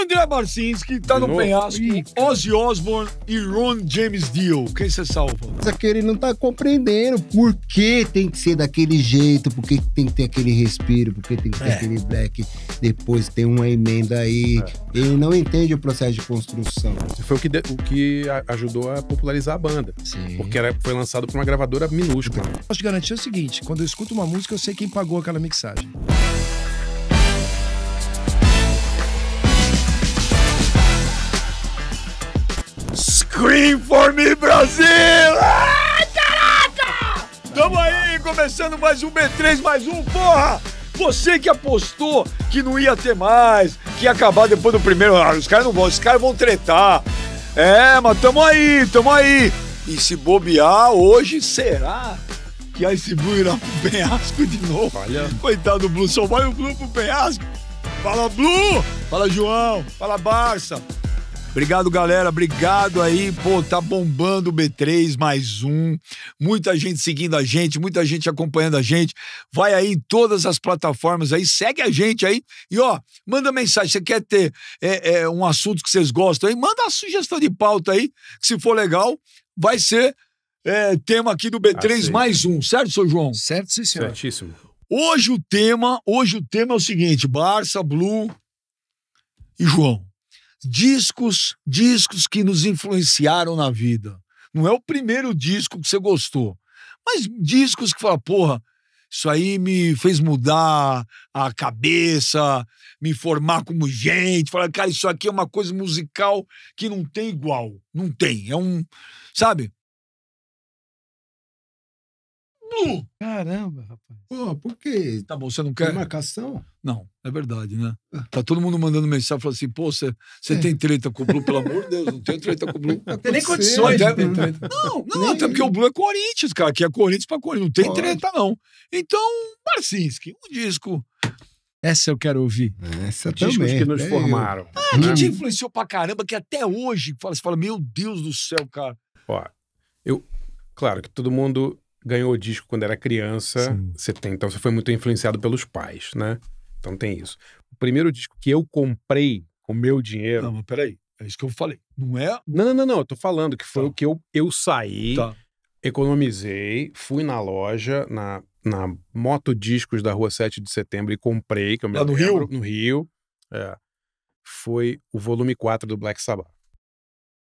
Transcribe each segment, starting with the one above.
André Barcinski tá no penhasco, Ozzy Osbourne e Ron James Dio. Quem você salva? Só que ele não tá compreendendo por que tem que ser daquele jeito, por que tem que ter aquele respiro, por que tem que ter aquele black, depois tem uma emenda aí. Ele não entende o processo de construção. Foi o que ajudou a popularizar a banda. Sim. Porque foi lançado por uma gravadora minúscula. Posso te garantir o seguinte, quando eu escuto uma música, eu sei quem pagou aquela mixagem. Scream for me, Brasil! Ai, caraca! Tamo aí, começando mais um B3, mais um, porra! Você que apostou que não ia ter mais, que ia acabar depois do primeiro... os caras não vão, os caras vão tretar. Mas tamo aí, tamo aí. E se bobear, hoje será que a Ice Blue irá pro penhasco de novo? Olha. Coitado do Blue, só vai o Blue pro penhasco. Fala, Blue! Fala, João! Fala, Barça! Obrigado, galera. Obrigado aí. Pô, tá bombando o B3, mais um. Muita gente seguindo a gente, muita gente acompanhando a gente. Vai aí em todas as plataformas aí, segue a gente aí. E ó, manda mensagem. Você quer ter um assunto que vocês gostam aí? Manda uma sugestão de pauta aí, que se for legal, vai ser tema aqui do B3 mais um. Certo, seu João? Certo, sim, senhor. Certíssimo. Hoje o tema é o seguinte: Barça, Blue e João. Discos que nos influenciaram na vida. Não é o primeiro disco que você gostou, mas discos que fala, porra, isso aí me fez mudar a cabeça, me formar como gente. Falar, cara, isso aqui é uma coisa musical que não tem igual. Não tem. Sabe? Blue. Caramba, rapaz. Pô, por quê? Tá bom, você não Tem quer? marcação? Não, é verdade, né? Tá todo mundo mandando mensagem, falando assim, pô, você tem treta com o Blue, pelo amor de Deus, não tem treta com o Blue. Não tem nem condições de ter treta. Não, até porque o Blue é Corinthians, cara, que é Corinthians pra Corinthians, não tem treta, não. Então, Barcinski, um disco. Essa eu quero ouvir. Essa Discos também. que nos formaram. Que te influenciou pra caramba, que até hoje você fala, meu Deus do céu, cara. Ó, claro que todo mundo ganhou o disco quando era criança, então você foi muito influenciado pelos pais, né? Então tem isso. O primeiro disco que eu comprei com meu dinheiro... Não, mas peraí, é isso que eu falei. Não é... Não, eu tô falando que foi o que eu saí, economizei, fui na loja, na Moto Discos da Rua 7 de Setembro e comprei, que eu me Lá no lembro, Rio? No Rio. Foi o volume 4 do Black Sabbath.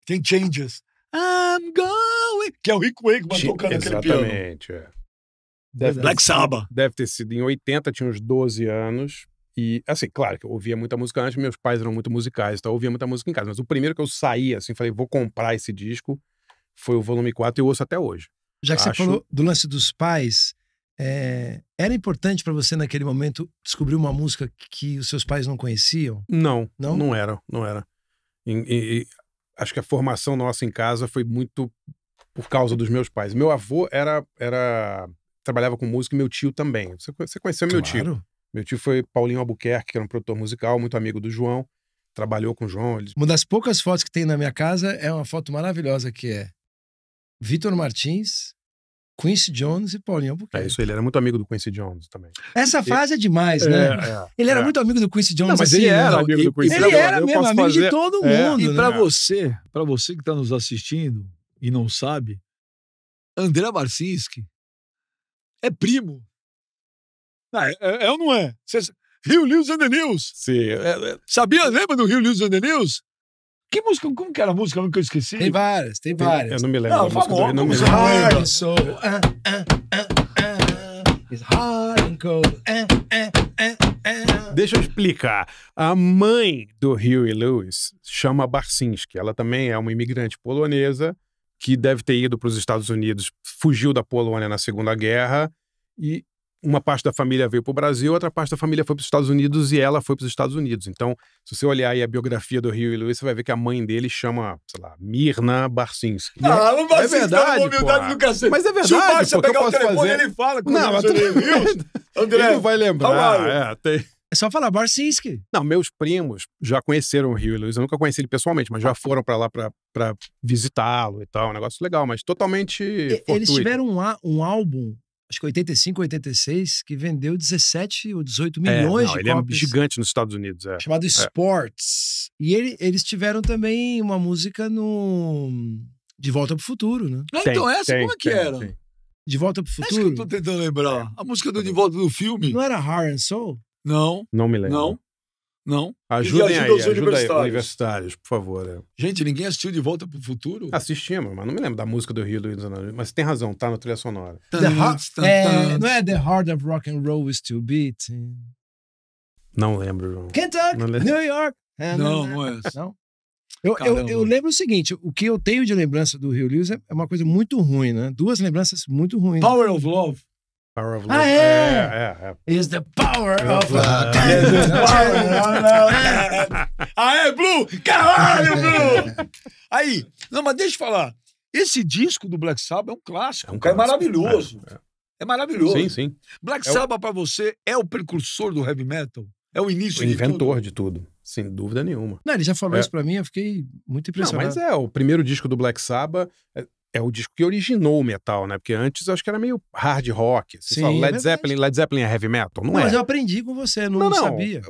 Tem Changes. I'm going... Que é o Rick Wakeman tocando aquele piano. Exatamente, Black Sabbath. Deve ter sido em 80, tinha uns 12 anos. E, assim, claro que eu ouvia muita música antes, meus pais eram muito musicais, então eu ouvia muita música em casa. Mas o primeiro que eu saí, assim, falei, vou comprar esse disco, foi o volume 4 e eu ouço até hoje. Já que você falou do lance dos pais, era importante pra você naquele momento descobrir uma música que os seus pais não conheciam? Não era. Acho que a formação nossa em casa foi muito por causa dos meus pais. Meu avô trabalhava com música e meu tio também. Você conheceu meu tio? Meu tio foi Paulinho Albuquerque, que era um produtor musical, muito amigo do João. Trabalhou com o João. Uma das poucas fotos que tem na minha casa é uma foto maravilhosa que é Vitor Martins, Quincy Jones e Paulinho Albuquerque. É isso, ele era muito amigo do Quincy Jones também. Essa fase é demais, né? Ele era muito amigo do Quincy Jones. Não, mas assim, ele era amigo do Quincy Jones. Ele era mesmo amigo de todo mundo. E né? pra você que tá nos assistindo e não sabe, André Barcinski é primo. É ou não é? Rio News and the News. Sim. Sabia? Lembra do Rio News and the News? Que música? Como que era a música? Nunca esqueci. Tem várias. Eu não me lembro. Não, famosa. Não me Você lembro. não lembra? Heart and soul. It's hard and cold. Deixa eu explicar. A mãe do Huey Lewis chama Barcinski. Ela também é uma imigrante polonesa que deve ter ido para os Estados Unidos, fugiu da Polônia na Segunda Guerra e uma parte da família veio para o Brasil, outra parte da família foi para os Estados Unidos e ela foi para os Estados Unidos. Então, se você olhar aí a biografia do Huey Lewis, você vai ver que a mãe dele chama, sei lá, Mirna Barcinski. Não vai ser verdade, humildade do cacete. Mas é verdade, Se o Barça pô, que eu pegar o posso telefone, fazer? ele fala com Não, mas o News. André, ele não vai lembrar. Tem... É só falar Barcinski. Não, meus primos já conheceram o Huey Lewis. Eu nunca conheci ele pessoalmente, mas já foram pra lá pra visitá-lo e tal. Um negócio legal, mas totalmente fortuito. Eles tiveram um álbum, acho que 85, 86, que vendeu 17 ou 18 milhões de ele cópias. é gigante nos Estados Unidos. Chamado Sports. E eles tiveram também uma música no De Volta pro Futuro, né? Então essa como é que era? tem. De Volta pro Essa que Futuro. eu tô tentando lembrar. A música do De Volta do filme? Não era Heart and Soul? Não, Não me lembro. não. Ajudem ajuda aí, os ajuda aí, universitários. universitários, por favor. Gente, ninguém assistiu De Volta pro Futuro? Assistimos, mas não me lembro da música do Rio Luiz Ana. Mas você tem razão, tá na trilha sonora. Não é The Heart of Rock and Roll is Still Beating. Não lembro, João. Kentucky, Não lembro. New York. Não é essa. Não? Caramba. Eu lembro o seguinte, o que eu tenho de lembrança do Rio Lewis é uma coisa muito ruim, né? Duas lembranças muito ruins. Power of Love. Power of Ah, Love. é? Is the power of love. Aê, Blue! Caralho, Blue! Aí, não, mas deixa eu falar. Esse disco do Black Sabbath é um clássico. É um cara, clássico. É maravilhoso. É maravilhoso. Sim, sim. Black É o- Sabbath, pra você, é o precursor do heavy metal? É o início O de inventor tudo? de tudo, sem dúvida nenhuma. Não, ele já falou É. isso pra mim, eu fiquei muito Não, impressionado. mas o primeiro disco do Black Sabbath é o disco que originou o metal, né? Porque antes eu acho que era meio hard rock. Você Sim, fala, é Led verdade. Zeppelin é heavy metal? Não, Não, é. mas eu aprendi com você, não sabia.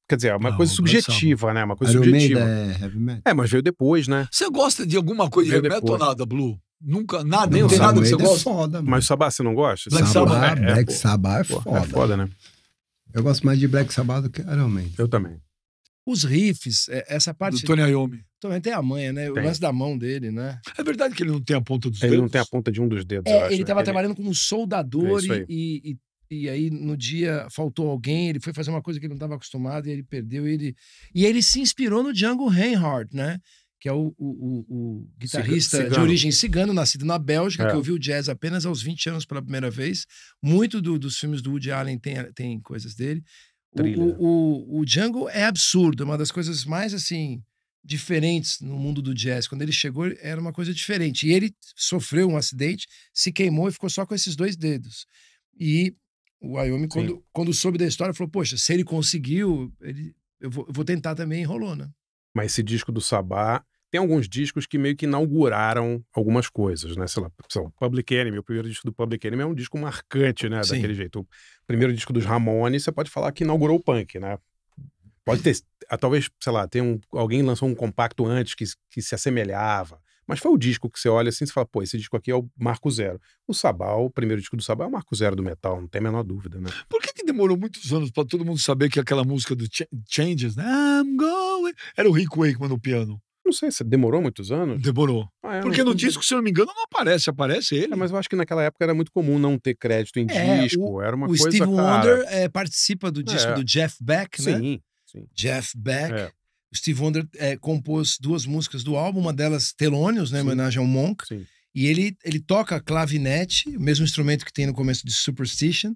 Quer dizer, é uma Não, coisa o Black subjetiva, né? Uma coisa Iron subjetiva. Maiden é heavy metal. É, mas veio depois, né? Você gosta de alguma coisa de Veio heavy metal ou depois. nada, Blue? Nunca, nada? Nem Não o tem nada que você Maiden é gosta? foda, mano. Mas o Sabbath você não gosta? Black Sabbath, Black pô. Sabbath é Pô, foda. é foda, né? Eu gosto mais de Black Sabbath do que Iron Maiden. Eu também. Os riffs, essa Do parte Tony Iommi. também tem a manha, né? O Tem. lance da mão dele, né? É verdade que ele não tem a ponta dos Ele dedos? não tem a ponta de um dos dedos, eu acho. Ele né? estava trabalhando como soldador É isso aí. e aí no dia faltou alguém, ele foi fazer uma coisa que ele não estava acostumado e ele perdeu. E ele se inspirou no Django Reinhardt, né? Que é o guitarrista de Cigano. origem cigana, nascido na Bélgica, É. que ouviu jazz apenas aos 20 anos pela primeira vez. Muito dos filmes do Woody Allen tem coisas dele. Trilha. O Django é absurdo, é uma das coisas mais assim diferentes no mundo do jazz. Quando ele chegou, era uma coisa diferente. E ele sofreu um acidente, se queimou e ficou só com esses dois dedos. E o Iommi, quando soube da história, falou: poxa, se ele conseguiu, eu vou tentar também, e rolou, né? Mas esse disco do Sabá tem alguns discos que meio que inauguraram algumas coisas, né? Sei lá, Public Enemy, o primeiro disco do Public Enemy é um disco marcante, né? Sim. Daquele jeito. O primeiro disco dos Ramones, você pode falar que inaugurou o punk, né? Pode ter, talvez, sei lá, alguém lançou um compacto antes que se assemelhava. Mas foi o disco que você olha assim e fala, pô, esse disco aqui é o marco zero. O Sabá, o primeiro disco do Sabá é o marco zero do metal, não tem a menor dúvida, né? Por que demorou muitos anos pra todo mundo saber que aquela música do Changes, né? I'm going... Era o Rick Wakeman no piano. Não sei, se demorou muitos anos? Demorou. Ah, Porque no disco, se eu não me engano, não aparece. Aparece ele. Mas eu acho que naquela época era muito comum não ter crédito em disco. Era uma o coisa, Steve cara... Wonder participa do disco É. do Jeff Beck, né? Sim. Jeff Beck. É. O Steve Wonder compôs duas músicas do álbum, uma delas Thelonious, né, em Sim. homenagem ao Monk. Sim. E ele toca clavinete, o mesmo instrumento que tem no começo de Superstition,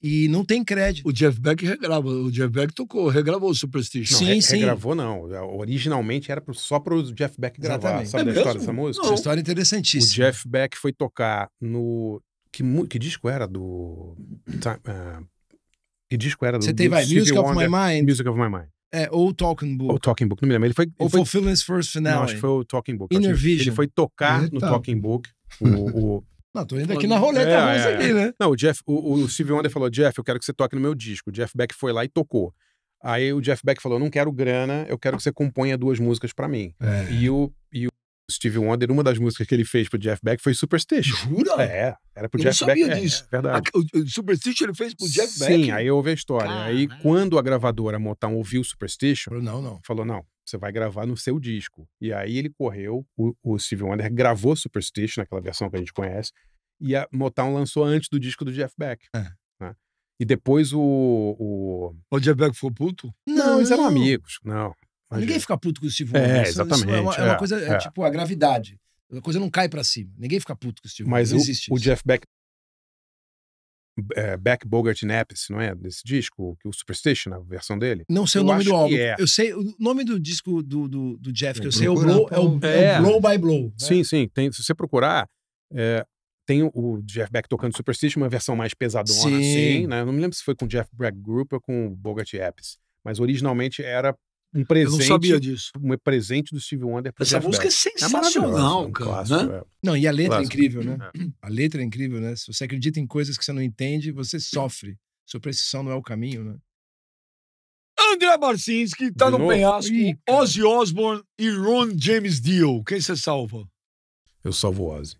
e não tem crédito. O Jeff Beck regrava. O Jeff Beck regravou o Superstition. Não, Sim, sim. regravou não. Originalmente era só pro Jeff Beck gravar. Exatamente. Sabe É da história mesmo? dessa música? Essa Não. história é O interessantíssima. Jeff Beck foi tocar no... Que disco era do... Que disco era do... Você tem, do vai, Stevie Music of Wonder? My Mind, Music of My Mind. ou Talking Ou Book, Talking Book, não me lembro. Ele foi... ou ele foi Fulfilling His First não, Finale. acho que foi o Talking Book. Inner Acho que Vision. Ele foi tocar no Eita. Talking Book. Não, tô indo aqui na roleta russa aqui, né? Não, o Stevie Wonder falou, Jeff, eu quero que você toque no meu disco. O Jeff Beck foi lá e tocou. Aí o Jeff Beck falou, eu não quero grana, eu quero que você componha 2 músicas pra mim. É. E o Stevie Wonder, uma das músicas que ele fez pro Jeff Beck foi Superstition. Jura? Era pro Eu Jeff não sabia Beck. disso. É verdade. O Superstition ele fez pro Jeff Beck? Sim, aí houve a história. Aí Caralho. quando a gravadora Motown ouviu Superstition, Não. falou, não, você vai gravar no seu disco. E aí ele correu, o Stevie Wonder gravou Superstition, naquela versão que a gente conhece, e a Motown lançou antes do disco do Jeff Beck. É. Né? E depois o... O Jeff Beck ficou puto? Não, eles eram amigos. Não. Ninguém fica puto com o Steve Wonder. É, Isso exatamente, é uma é, coisa, é. tipo a gravidade. A coisa não cai pra cima. Ninguém fica puto com o Steve Wonder. Mas Não existe o isso. Jeff Beck... Beck, Bogart e Nappes, não é? Desse disco, que o Superstition, a versão dele. Não sei o Eu nome acho do álbum. que é. Eu sei o nome do disco do Jeff, que eu Vou sei é o procurar, Blow, pô. é o Blow by Blow. né? Sim, sim. Se você procurar, tem o Jeff Beck tocando Superstition, uma versão mais pesadona, Sim. assim, né? Eu não me lembro se foi com o Jeff Beck Group ou com o Bogart e Appice. Mas originalmente era um presente. Eu não sabia disso. Um presente do Stevie Wonder pro Essa Jeff música Beck. é maravilhosa, sensacional, um cara. clássico, Né? é. Não, e a letra Clássico. é incrível, né? A letra é incrível, né? Se você acredita em coisas que você não entende, você sofre. Sua precisão não é o caminho, né? André Barcinski tá De no novo? penhasco. Ih, cara. Ozzy Osbourne e Ron James Dio. Quem você salva? Eu salvo o Ozzy.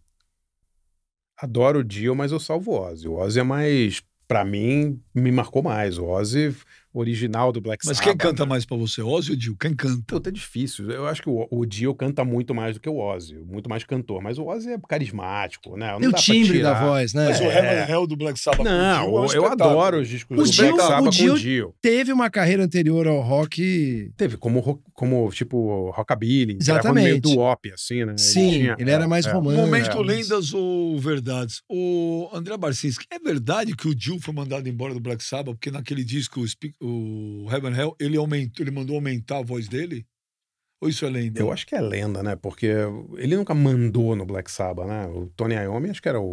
Adoro o Dio, mas eu salvo o Ozzy. O Ozzy é mais... Pra mim, me marcou mais. O Ozzy original do Black Mas Sabbath. quem canta mais pra você, Ozzy ou Dio? Quem canta? Puta, é difícil. Eu acho que o Dio canta muito mais do que o Ozzy. Muito mais cantor. Mas o Ozzy é carismático, né? Não Tem o dá pra timbre da tirar. voz, né? Mas o Heaven Hell do Black Sabbath com o Dio é um Não, eu espetáculo. adoro os discos O do Dio- Black Sabbath o com Dio- o Dio. Teve uma carreira anterior ao rock. Teve como tipo, rockabilly. Gravando meio Exatamente. do op, assim, né? Sim, ele era mais romântico. Momento lendas ou verdades? O André Barcinski, é verdade que o Dio foi mandado embora do Black Sabbath porque naquele disco, o Heaven Hell, ele mandou aumentar a voz dele? Ou isso é lenda? Eu acho que é lenda, né? Porque ele nunca mandou no Black Sabbath, né? O Tony Iommi acho que era o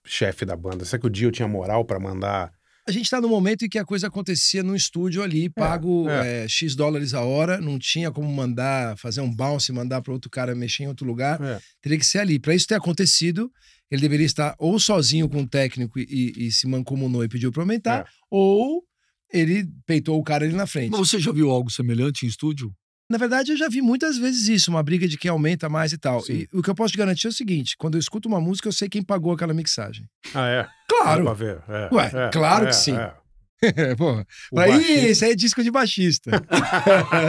chefe da banda. Será que o Dio tinha moral pra mandar? A gente tá no momento em que a coisa acontecia num estúdio ali, pago X dólares a hora, não tinha como mandar, fazer um bounce e mandar para outro cara mexer em outro lugar. Teria que ser ali. Para isso ter acontecido, ele deveria estar ou sozinho com o técnico e se mancomunou e pediu para aumentar, ou ele peitou o cara ali na frente. Mas você já viu algo semelhante em estúdio? Na verdade, eu já vi muitas vezes isso, uma briga de quem aumenta mais e tal. Sim. E o que eu posso te garantir é o seguinte: quando eu escuto uma música, eu sei quem pagou aquela mixagem. Ah, é? Claro! Dá pra ver. Ué, claro que sim. Porra. O Aí, baixista. isso aí é disco de baixista.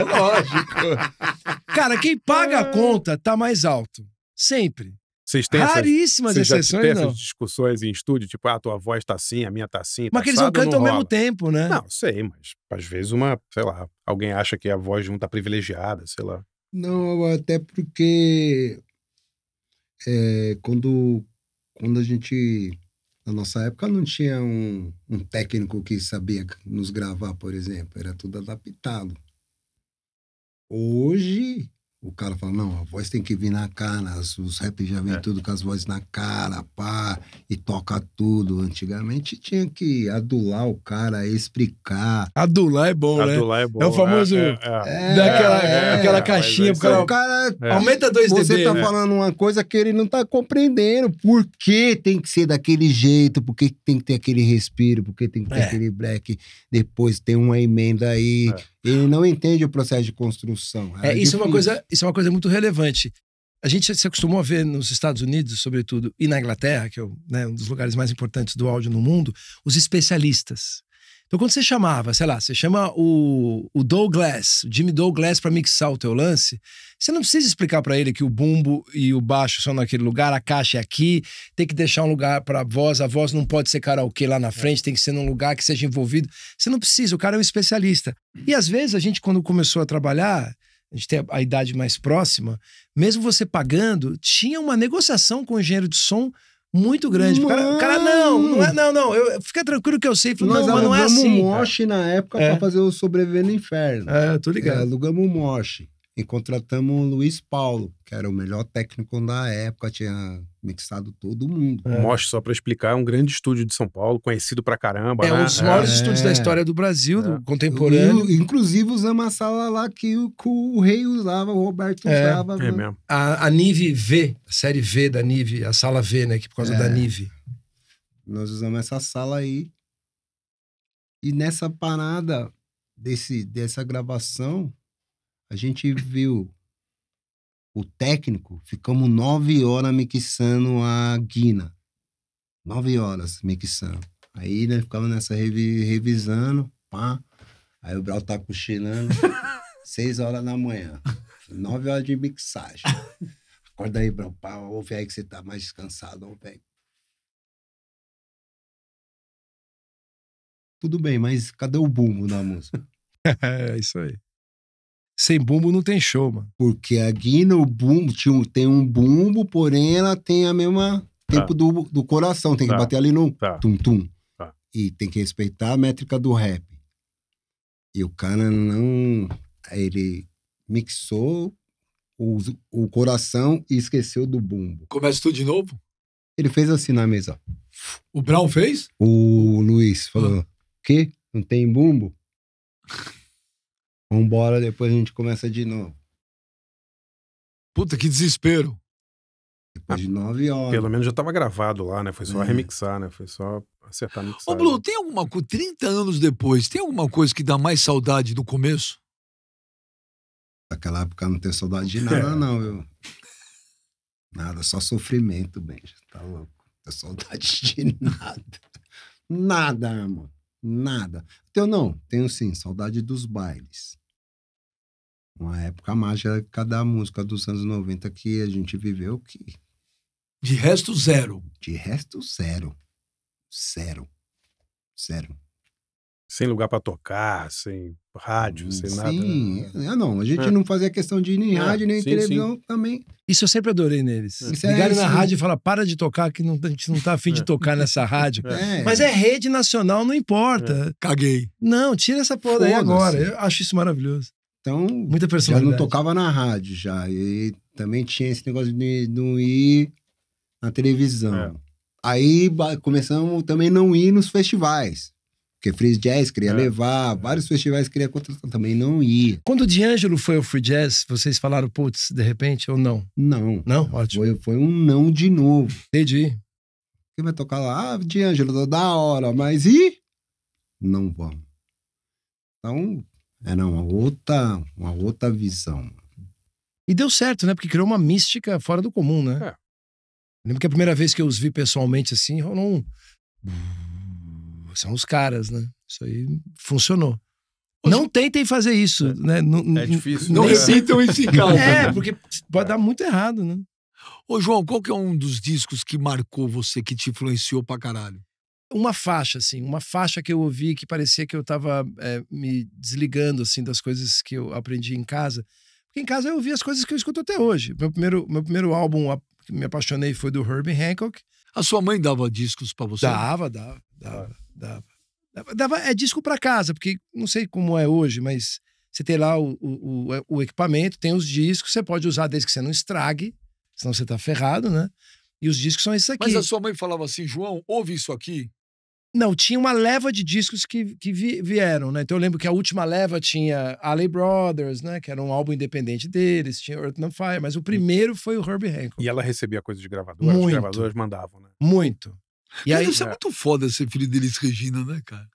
Lógico. Cara, quem paga a conta tá mais alto. Sempre. Vocês têm Raríssimas vocês já exceções, têm não. essas discussões em estúdio? Tipo, a tua voz tá assim, a minha tá assim. Mas tá que eles não assado, cantam ao mesmo rola? tempo, né? Não, sei, mas às vezes sei lá, alguém acha que a voz de um tá privilegiada, sei lá. Não, até porque quando a gente... Na nossa época não tinha um técnico que sabia nos gravar, por exemplo. Era tudo adaptado. Hoje, o cara fala, não, a voz tem que vir na cara. Os rappers já vêm tudo com as vozes na cara, pá, e toca tudo. Antigamente tinha que adular o cara, explicar. Adular é bom, né? Adular é bom. É o famoso... aquela caixinha mas pro cara... O cara... Aumenta 2 dB. Você tá falando uma coisa que ele não tá compreendendo. Por que tem que ser daquele jeito? Por que tem que ter aquele respiro? Por que tem que ter aquele black? Depois tem uma emenda aí. Ele não entende o processo de construção. Isso é uma coisa muito relevante. A gente se acostumou a ver nos Estados Unidos, sobretudo, e na Inglaterra, que é um dos lugares mais importantes do áudio no mundo, os especialistas. Então, quando você chamava, sei lá, você chama o Douglas, o Jimmy Douglas para mixar o teu lance, você não precisa explicar para ele que o bumbo e o baixo são naquele lugar, a caixa é aqui, tem que deixar um lugar para a voz não pode ser karaokê lá na frente, tem que ser num lugar que seja envolvido. Você não precisa, o cara é um especialista. E às vezes a gente, quando começou a trabalhar, a gente tem a idade mais próxima, mesmo você pagando, tinha uma negociação com o engenheiro de som muito grande. O cara não. Fica tranquilo que eu sei. Falei, Nós não, mas não é alugamos assim. um moche na época pra fazer o Sobreviver no Inferno. Tô ligado. Alugamos um moche. E contratamos o Luiz Paulo, que era o melhor técnico da época, tinha mixado todo mundo. Mostra, só pra explicar, é um grande estúdio de São Paulo, conhecido pra caramba, É né? um dos maiores estúdios da história do Brasil, do contemporâneo. Inclusive usamos a sala lá que o Rei usava, o Roberto usava. É mesmo. A Nive V, a série V da Nive, a sala V, né? Que por causa da Nive. Nós usamos essa sala aí. E nessa parada dessa gravação, a gente viu o técnico, ficamos 9 horas mixando a guina. 9 horas mixando. Aí nós ficamos nessa revisando, pá. Aí o Brau tá cochilando, 6 horas da manhã. 9 horas de mixagem. Acorda aí, Brau, pá, ouve aí que você tá mais descansado, ouve aí. Tudo bem, mas cadê o bumbo da música? É, isso aí. Sem bumbo não tem show, mano. Porque a guina, o bumbo, tem um bumbo, porém ela tem a mesma tempo do coração. Tem que bater ali no tum-tum. E tem que respeitar a métrica do rap. E o cara não... Ele mixou o coração e esqueceu do bumbo. Começa tudo de novo? Ele fez assim na mesa. O Brown fez? O Luiz falou, quê? Não tem bumbo? Vambora, depois a gente começa de novo. Puta, que desespero. Depois de 9 horas. Pelo menos já tava gravado lá, né? Foi só remixar, né? Foi só acertar a mixagem. Ô, Blue, tem alguma coisa, 30 anos depois, tem alguma coisa que dá mais saudade do começo? Naquela época eu não tenho saudade de nada, não, viu? Nada, só sofrimento, Benja. Tá louco? Não tenho saudade de nada. Nada, irmão. Nada. Tenho sim, saudade dos bailes. Uma época mágica da música dos anos 90 que a gente viveu que... De resto, zero. De resto, zero. Zero. Zero. Sem lugar pra tocar, sem rádio, sem nada. Sim, não. A gente não fazia questão de ir nem rádio, nem televisão também. Isso eu sempre adorei neles. Isso Ligarem na sim. rádio e falar, para de tocar, que a gente não tá afim de tocar nessa rádio. É. Mas é rede nacional, não importa. Caguei. Não, tira essa porra aí Foda-se. agora. Eu acho isso maravilhoso. Então, Muita já personalidade. não tocava na rádio já. E também tinha esse negócio de não ir na televisão. É. Aí começamos também não ir nos festivais. Porque Free Jazz queria levar, vários festivais queria contratar, também não ia. Quando o D'Angelo foi ao Free Jazz, vocês falaram, putz, de repente, ou não? Não. Não? Ótimo. Foi um não de novo. Entendi. Quem vai tocar lá? Ah, D'Angelo, da hora, mas e? Não vamos. Então, era uma outra visão. E deu certo, né? Porque criou uma mística fora do comum, né? É. Lembro que a primeira vez que eu os vi pessoalmente assim, rolou um... São os caras, né? Isso aí funcionou. Não tentem fazer isso, né? É difícil. Não né? repitam isso em casa. É, porque pode dar muito errado, né? Ô, João, qual que é um dos discos que marcou você, que te influenciou pra caralho? Uma faixa, assim, uma faixa que eu ouvi que parecia que eu tava me desligando, assim, das coisas que eu aprendi em casa. Porque em casa eu ouvi as coisas que eu escuto até hoje. Meu primeiro álbum que me apaixonei foi do Herbie Hancock. A sua mãe dava discos pra você? Dava. É disco pra casa, porque não sei como é hoje, mas você tem lá o equipamento, tem os discos, você pode usar desde que você não estrague, senão você tá ferrado, né? E os discos são esses aqui. Mas a sua mãe falava assim, João, ouve isso aqui. Não, tinha uma leva de discos que vieram, né? Então eu lembro que a última leva tinha Alley Brothers, né? Que era um álbum independente deles, tinha Earth and Fire, mas o primeiro foi o Herbie Hancock. E ela recebia coisa de gravadora, os Muito. gravadores mandavam, né? Muito. E aí, Deve ser muito foda ser filho deles, Regina, né, cara?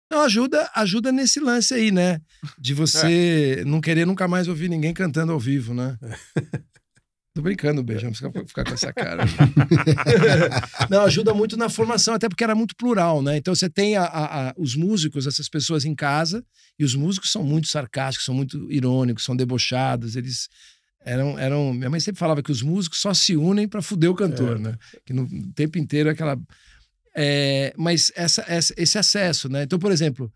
não, ajuda nesse lance aí, né? De você não querer nunca mais ouvir ninguém cantando ao vivo, né? Tô brincando, Beijão, não precisa ficar com essa cara. Não, ajuda muito na formação, até porque era muito plural, né? Então você tem os músicos, essas pessoas em casa, e os músicos são muito sarcásticos, são muito irônicos, são debochados, eles eram... Minha mãe sempre falava que os músicos só se unem pra fuder o cantor, né? Que no tempo inteiro é aquela... mas esse acesso, né? Então, por exemplo,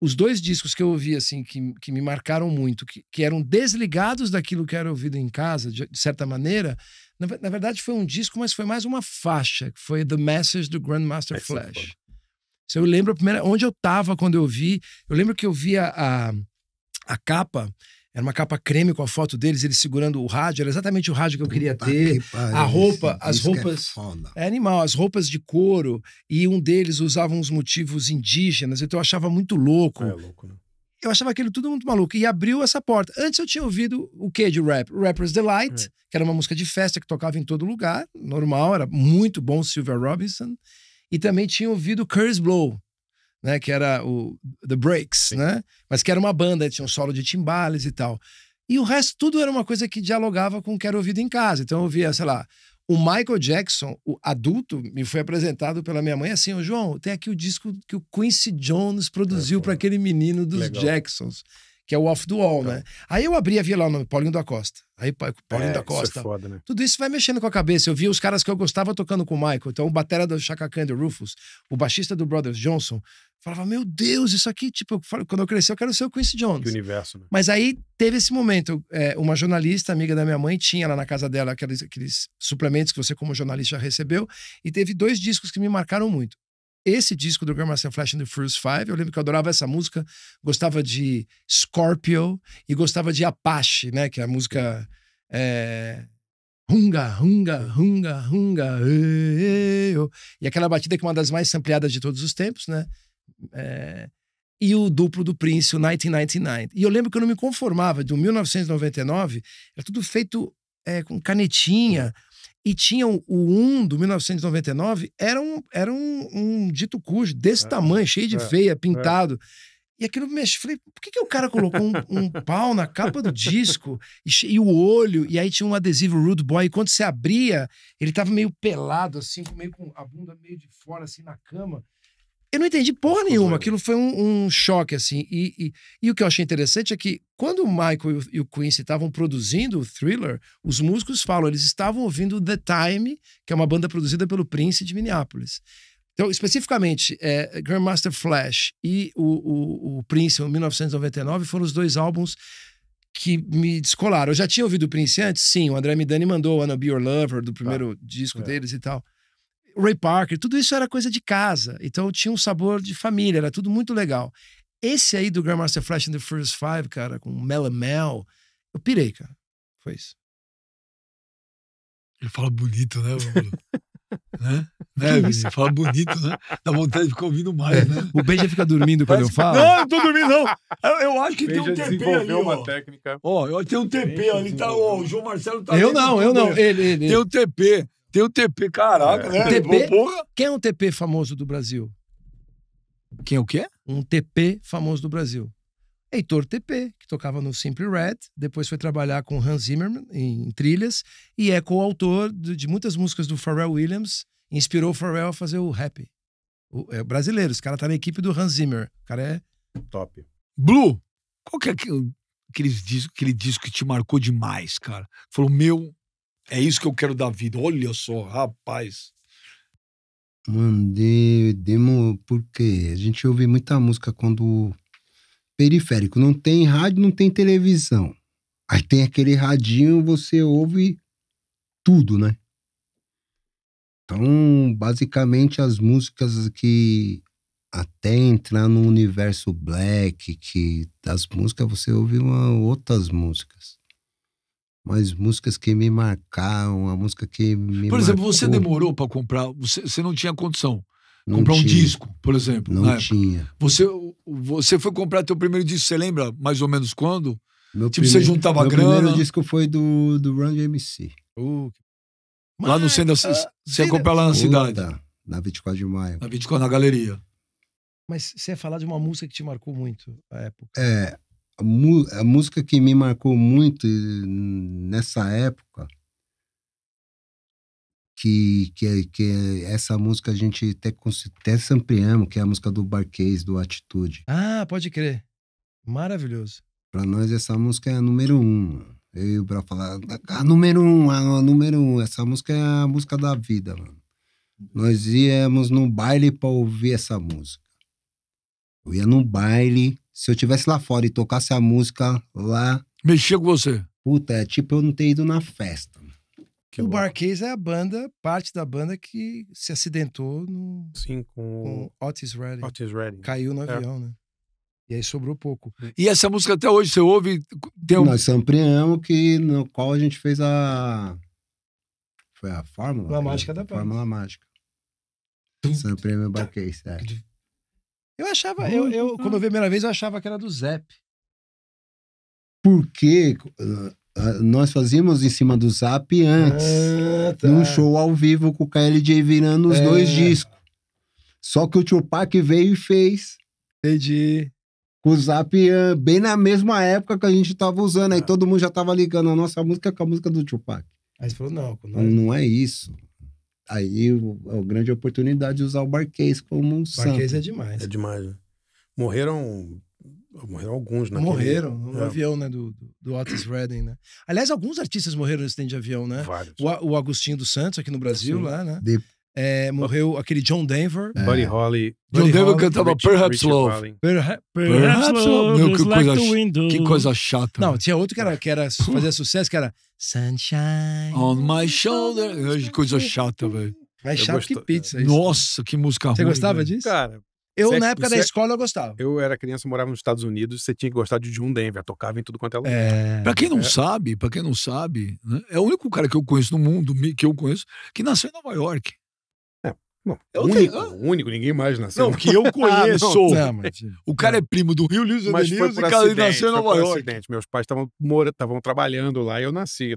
os dois discos que eu ouvi, assim, que me marcaram muito, que eram desligados daquilo que era ouvido em casa, de certa maneira, na verdade foi um disco, mas foi mais uma faixa, que foi The Message do Grandmaster Flash. Se eu lembro onde eu tava quando eu vi, eu lembro que eu vi a capa, era uma capa creme com a foto deles, eles segurando o rádio, era exatamente o rádio que eu queria ter. A roupa, as roupas... É animal, as roupas de couro, e um deles usava uns motivos indígenas, então eu achava muito louco. É louco, né? Eu achava aquilo tudo muito maluco, e abriu essa porta. Antes eu tinha ouvido o que de rap? Rapper's Delight, que era uma música de festa que tocava em todo lugar, normal, era muito bom, Sylvia Robinson, e também tinha ouvido Curse Blow, né, que era o The Breaks, né? Mas que era uma banda, tinha um solo de timbales e tal. E o resto tudo era uma coisa que dialogava com o que era ouvido em casa. Então eu ouvia, sei lá, o Michael Jackson, o adulto, me foi apresentado pela minha mãe assim, ô João, tem aqui o disco que o Quincy Jones produziu para aquele menino dos Jacksons, que é o Off the Wall, né? Aí eu abria, via lá o nome, Paulinho da Costa. Aí Paulinho da Costa. Isso é foda, né? Tudo isso vai mexendo com a cabeça. Eu via os caras que eu gostava tocando com o Michael. Então o batera do Chaka Khan, do Rufus, o baixista do Brothers Johnson. Falava, meu Deus, isso aqui, tipo, quando eu crescer eu quero ser o Quincy Jones. Que universo, né? Mas aí teve esse momento, uma jornalista, amiga da minha mãe, tinha lá na casa dela aqueles suplementos que você como jornalista já recebeu, e teve 2 discos que me marcaram muito. Esse disco do Grandmaster Flash and the Furious 5, eu lembro que eu adorava essa música, gostava de Scorpio e gostava de Apache, né, que é a música... Hunga, hunga, hunga, hunga, e aquela batida que é uma das mais sampleadas de todos os tempos, né? E o duplo do Prince, o 1999. E eu lembro que eu não me conformava, do 1999, era tudo feito com canetinha. E tinha o 1 do 1999, era um dito cujo, desse tamanho, cheio de veia, pintado. E aquilo me mexeu. Falei, por que o cara colocou um pau na capa do disco e o olho? E aí tinha um adesivo Rude Boy. E quando você abria, ele tava meio pelado, assim, meio com a bunda meio de fora, assim, na cama. Eu não entendi porra nenhuma. Aquilo foi um choque, assim. E o que eu achei interessante é que quando o Michael e o Quincy estavam produzindo o Thriller, os músicos falam, eles estavam ouvindo The Time, que é uma banda produzida pelo Prince de Minneapolis. Então, especificamente, Grandmaster Flash e o Prince, em 1999, foram os 2 álbuns que me descolaram. Eu já tinha ouvido o Prince antes? Sim, o André Midani mandou Wanna Be Your Lover, do primeiro disco deles e tal. Ray Parker, tudo isso era coisa de casa. Então tinha um sabor de família, era tudo muito legal. Esse aí do Grandmaster Flash and the First Five, cara, com Mel Mel, eu pirei, cara. Foi isso. Ele fala bonito, né? Ele fala bonito, né? Dá vontade de ficar ouvindo mais, né? O Ben já fica dormindo quando eu falo? Não, não tô dormindo, não. Eu acho que tem um TP ali, uma técnica. Eu tenho um TP ali, tá? O João Marcelo tá Eu não. Ele. Tem um TP. Tem o TP, caraca, né? TP? Porra. Quem é um TP famoso do Brasil? Quem é o quê? Um TP famoso do Brasil. Heitor TP, que tocava no Simply Red, depois foi trabalhar com Hans Zimmer em trilhas e é coautor de muitas músicas do Pharrell Williams, inspirou o Pharrell a fazer o Happy. É brasileiro, esse cara tá na equipe do Hans Zimmer. O cara é top. Blue, qual que é aquele disco que te marcou demais, cara? Falou, é isso que eu quero da vida. Olha só, rapaz. Mano, porque a gente ouve muita música quando... Periférico, não tem rádio, não tem televisão. Aí tem aquele radinho, você ouve tudo, né? Então, basicamente, as músicas que até entrar no universo black, que das músicas você ouve outras músicas. Mas músicas que me marcaram, a música que me Por exemplo, marcou, você demorou pra comprar, você não tinha condição. não Comprar um tinha, disco, por exemplo. na Não época. tinha. Você foi comprar teu primeiro disco, você lembra mais ou menos quando? Meu Você juntava meu grana. primeiro disco foi do Run DMC. Lá no centro, você ia comprar lá na cidade. Na 24 de maio. Na 24, na galeria. Mas você ia falar de uma música que te marcou muito a época. A música que me marcou muito nessa época, que essa música a gente até sampleamos, que é a música do Barcase, do Atitude. Ah, pode crer. Maravilhoso. Pra nós, essa música é a número 1. Eu e o Brau falar, a número 1. Essa música é a música da vida, mano. Nós íamos no baile pra ouvir essa música. Eu ia no baile, se eu tivesse lá fora e tocasse a música lá... Mexia com você. Puta, é tipo eu não ter ido na festa. O Barcase é a banda, parte da banda que se acidentou Sim, com Otis Redding. Otis Redding. Caiu no avião, né? E aí sobrou pouco. E essa música até hoje você ouve... Nós sampleamos no qual a gente fez Foi a Fórmula? A Mágica da Paz. Fórmula Mágica. Sampleamos o Barcase, Eu achava, quando eu vi a primeira vez, eu achava que era do Zep. Porque nós fazíamos em cima do Zap antes, num show ao vivo com o KLJ virando os 2 discos. Só que o Tupac veio e fez. Entendi. Com o Zap bem na mesma época que a gente tava usando. Aí todo mundo já tava ligando a nossa música com a música do Tupac. Aí você falou, não é isso. Aí a grande oportunidade de usar o Barcase como um sample. Barcase é demais. É demais, né? Morreram alguns naquele... Morreram no avião, né? Do Otis Redding, né? Aliás, alguns artistas morreram no acidente de avião, né? Vários. O Agostinho dos Santos, aqui no Brasil, lá, né? Morreu aquele John Denver. Buddy Holly. John Denver cantava Perhaps Richard Love. Valling. Perhaps Love. Meu, que coisa chata. Não, tinha outro que era fazia sucesso, que era Sunshine On My Shoulder. Que coisa chata, velho. Mais chato que pizza. Isso. Nossa, que música ruim. Você gostava velho. disso? Cara, na época da escola, eu gostava. Eu era criança, morava nos Estados Unidos, você tinha que gostar de John Denver, tocava em tudo quanto é lugar. Pra quem não sabe, né, é o único cara que eu conheço no mundo, que nasceu em Nova York. Não, o único, ninguém mais nasceu. Não, que eu conheço. O cara é primo do Rio Lewis mas e foi por nasceu em Nova foi por York. acidente. Meus pais estavam trabalhando lá e eu nasci.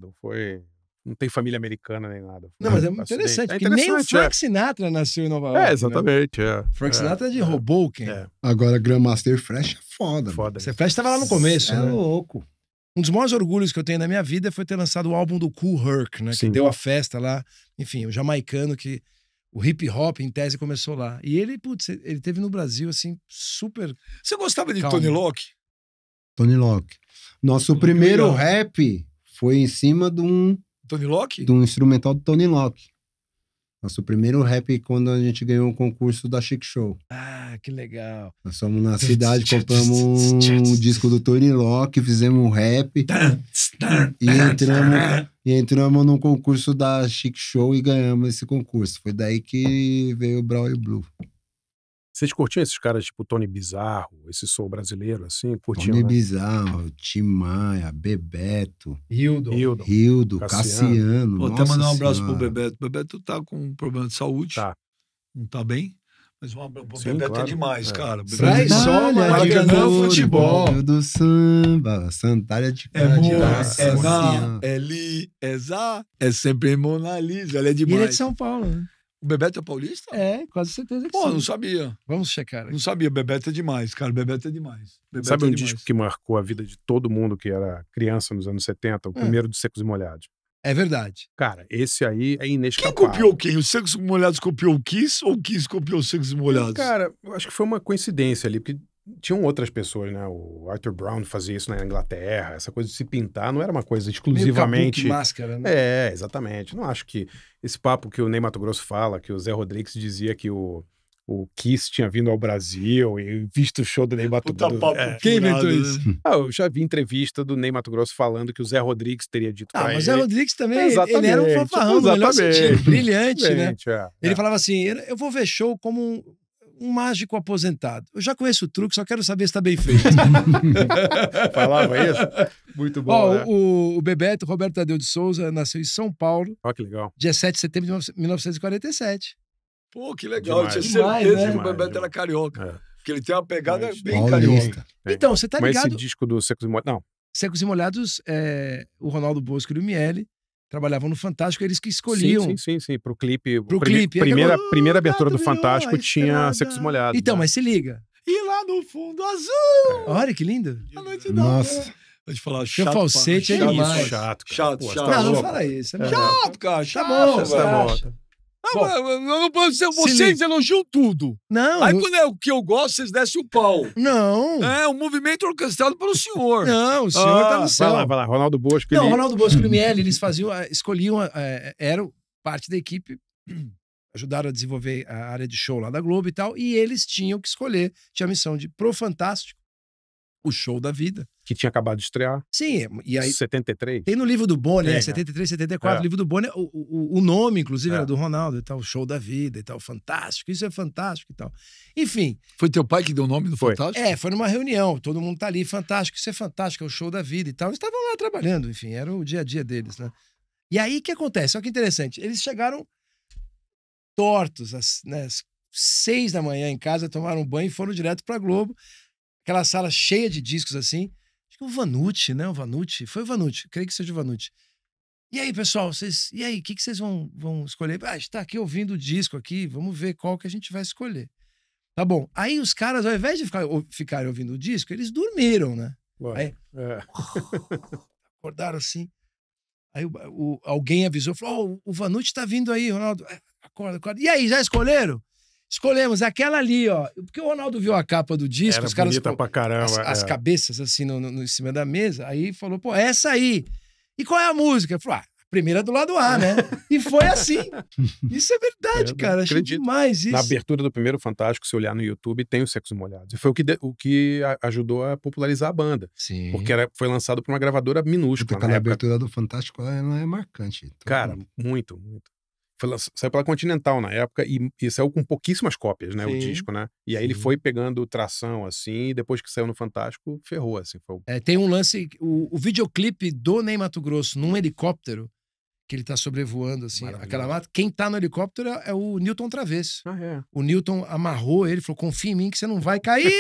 Não não tem família americana nem nada. Não, mas é Acidente. interessante, É porque nem o interessante, Frank Sinatra nasceu em Nova York. É, né? exatamente. Frank Sinatra é de Hoboken. Agora, Grandmaster Flash é foda. Foda. Você Flash estava lá no começo, É né? louco. Um dos maiores orgulhos que eu tenho na minha vida foi ter lançado o álbum do Kool Herc, né? Que Sim. deu a festa lá. Enfim, o jamaicano que... O hip hop, em tese, começou lá. E ele, putz, ele teve no Brasil, assim, super... Você gostava de Calma. Tony Locke? Tony Locke. Nosso Muito primeiro legal. rap foi em cima de um Tony Locke? instrumental do Tony Locke. Nosso primeiro rap quando a gente ganhou o concurso da Chic Show. Ah, que legal. Nós fomos na cidade, compramos um disco do Tony Locke, fizemos um rap e entramos no concurso da Chic Show e ganhamos esse concurso. Foi daí que veio o Brown e Blue. Vocês curtiam esses caras tipo Tony Bizarro, esse soul brasileiro, assim? Curtiam, Tony né? Bizarro, Tim Maia, Bebeto, Hildo. Hildo, Cassiano. Cassiano. Vou até Nossa mandar um abraço Senhora. pro Bebeto. Bebeto tá com um problema de saúde. Tá. Não tá bem. Mas um abraço pro Sim, Bebeto claro. é demais, É. cara. Bebeto Traz só Sandália de Maracanã, couro, futebol. banho do samba, sandália de É Mo, Nossa é Na, Senhora. é Li, é Zá, é sempre Mona Lisa. Ela é E demais. ele é de São Paulo, né? O Bebeto é paulista? É, quase certeza que Pô, sim. não sabia. Vamos checar. Não sabia. Bebeto é demais, cara. Bebeto é demais. Bebeto Sabe é um demais. disco que marcou a vida de todo mundo que era criança nos anos 70? O primeiro dos Secos e Molhados. É verdade. Cara, esse aí é Quem inescapável. copiou quem? Os Secos e Molhados copiou o Kiss ou o Kiss copiou os Secos e Molhados? Cara, eu acho que foi uma coincidência ali, porque tinham outras pessoas, né? O Arthur Brown fazia isso na Inglaterra, essa coisa de se pintar não era uma coisa Meio exclusivamente... Kabuki Máscara, né? É, exatamente. Não acho que esse papo que o Ney Matogrosso fala, que o Zé Rodrigues dizia que o Kiss tinha vindo ao Brasil e visto o show do Ney Puta Matogrosso. papo Quem furado, inventou né? isso? Eu já vi entrevista do Ney Matogrosso falando que o Zé Rodrigues teria dito Ah, pra mas ele. o Zé Rodrigues também, Exatamente, ele era um fanfarrão no melhor exatamente. sentido, brilhante, né? Gente, Ele falava assim, eu vou ver show como um mágico aposentado. Eu já conheço o truque, só quero saber se tá bem feito. Falava isso? Muito bom, Ó, né? o Bebeto, Roberto Tadeu de Souza, nasceu em São Paulo, Olha que legal. dia 7 de setembro de 1947. Pô, que legal. Demais. Eu tinha Demais, certeza né? que o Bebeto Demais, era carioca. É. Porque ele tem uma pegada Mas- bem carioca. Paulista. É. Então, você tá Mas ligado? esse disco do Secos e Molhados... Não, Secos e Molhados, o Ronaldo Bosco e o Miele trabalhavam no Fantástico, eles que escolhiam. Sim. Pro clipe. Pro clipe. Primeira abertura do Gato virou Fantástico a tinha estrada. Secos e Molhados. Então, né? mas se liga. E lá no fundo azul, Olha que lindo. a noite da Nossa. Vou te falar, Seu chato. falsete é chato, demais. Chato, cara. Chato, Pô, chato. tá Não, não louco. fala isso. É Chato, cara. Chato, bom, velho. você acha? Não, mas eu não posso dizer, Se vocês elogiam tudo. Não, Aí quando é o que eu gosto, vocês descem o pau. não. É um movimento orquestrado pelo senhor. Não, o senhor tá no Vai céu. lá. Ronaldo Bosco. Não, ele... Ronaldo Bosco e o Miele, eles faziam, escolhiam, eram parte da equipe, ajudaram a desenvolver a área de show lá da Globo e tal, e eles tinham que escolher, tinha a missão de pro Fantástico, o show da vida. Que tinha acabado de estrear. Sim, e aí 73. tem no livro do Bonner, Tem, 73, 74, É. o livro do Bonner, o nome, inclusive, É. era do Ronaldo e tal, o show da vida e tal, fantástico, isso é fantástico e tal. Enfim, Foi teu pai que deu o nome do Foi. Fantástico? foi numa reunião, todo mundo tá ali, fantástico, isso é fantástico, é o show da vida e tal. Eles estavam lá trabalhando, enfim, era o dia a dia deles, né? E aí o que acontece? Olha que interessante, eles chegaram tortos, às 6 da manhã em casa, tomaram um banho e foram direto pra Globo, aquela sala cheia de discos assim. Acho que o Vanucci, né? O Vanucci, foi o Vanucci, creio que seja o Vanucci. E aí, pessoal, e aí, o que vocês vão escolher? Ah, a gente tá aqui ouvindo o disco aqui, vamos ver qual que a gente vai escolher. Tá bom. Aí os caras, ao invés de ficarem ouvindo o disco, eles dormiram, né? Aí- É. Acordaram assim. Aí alguém avisou, falou: o Vanucci tá vindo aí, Ronaldo. Acorda. E aí, já escolheram? Escolhemos aquela ali, ó. Porque o Ronaldo viu a capa do disco, Era os caras bonita pra caramba. as cabeças assim em cima da mesa, aí falou, pô, essa aí. E qual é a música? Eu falei, a primeira do lado A, né? E foi assim. Isso é verdade, cara. Achei acredito. demais isso. Na abertura do primeiro Fantástico, se olhar no YouTube, tem os Secos e Molhados. E foi o que ajudou a popularizar a banda. Sim. Porque foi lançado por uma gravadora minúscula Aquela na época. abertura do Fantástico, ela é marcante. Então, Cara, muito. Saiu pela Continental na época e saiu com pouquíssimas cópias, né? Sim. O disco, né? E aí ele foi pegando tração, assim, e depois que saiu no Fantástico, ferrou, assim. Tem um lance, o videoclipe do Ney Matogrosso num helicóptero, que ele tá sobrevoando, assim, Maravilhoso. aquela mata. Quem tá no helicóptero é o Newton Travesso. Ah, é. O Newton amarrou ele, falou, confia em mim que você não vai cair.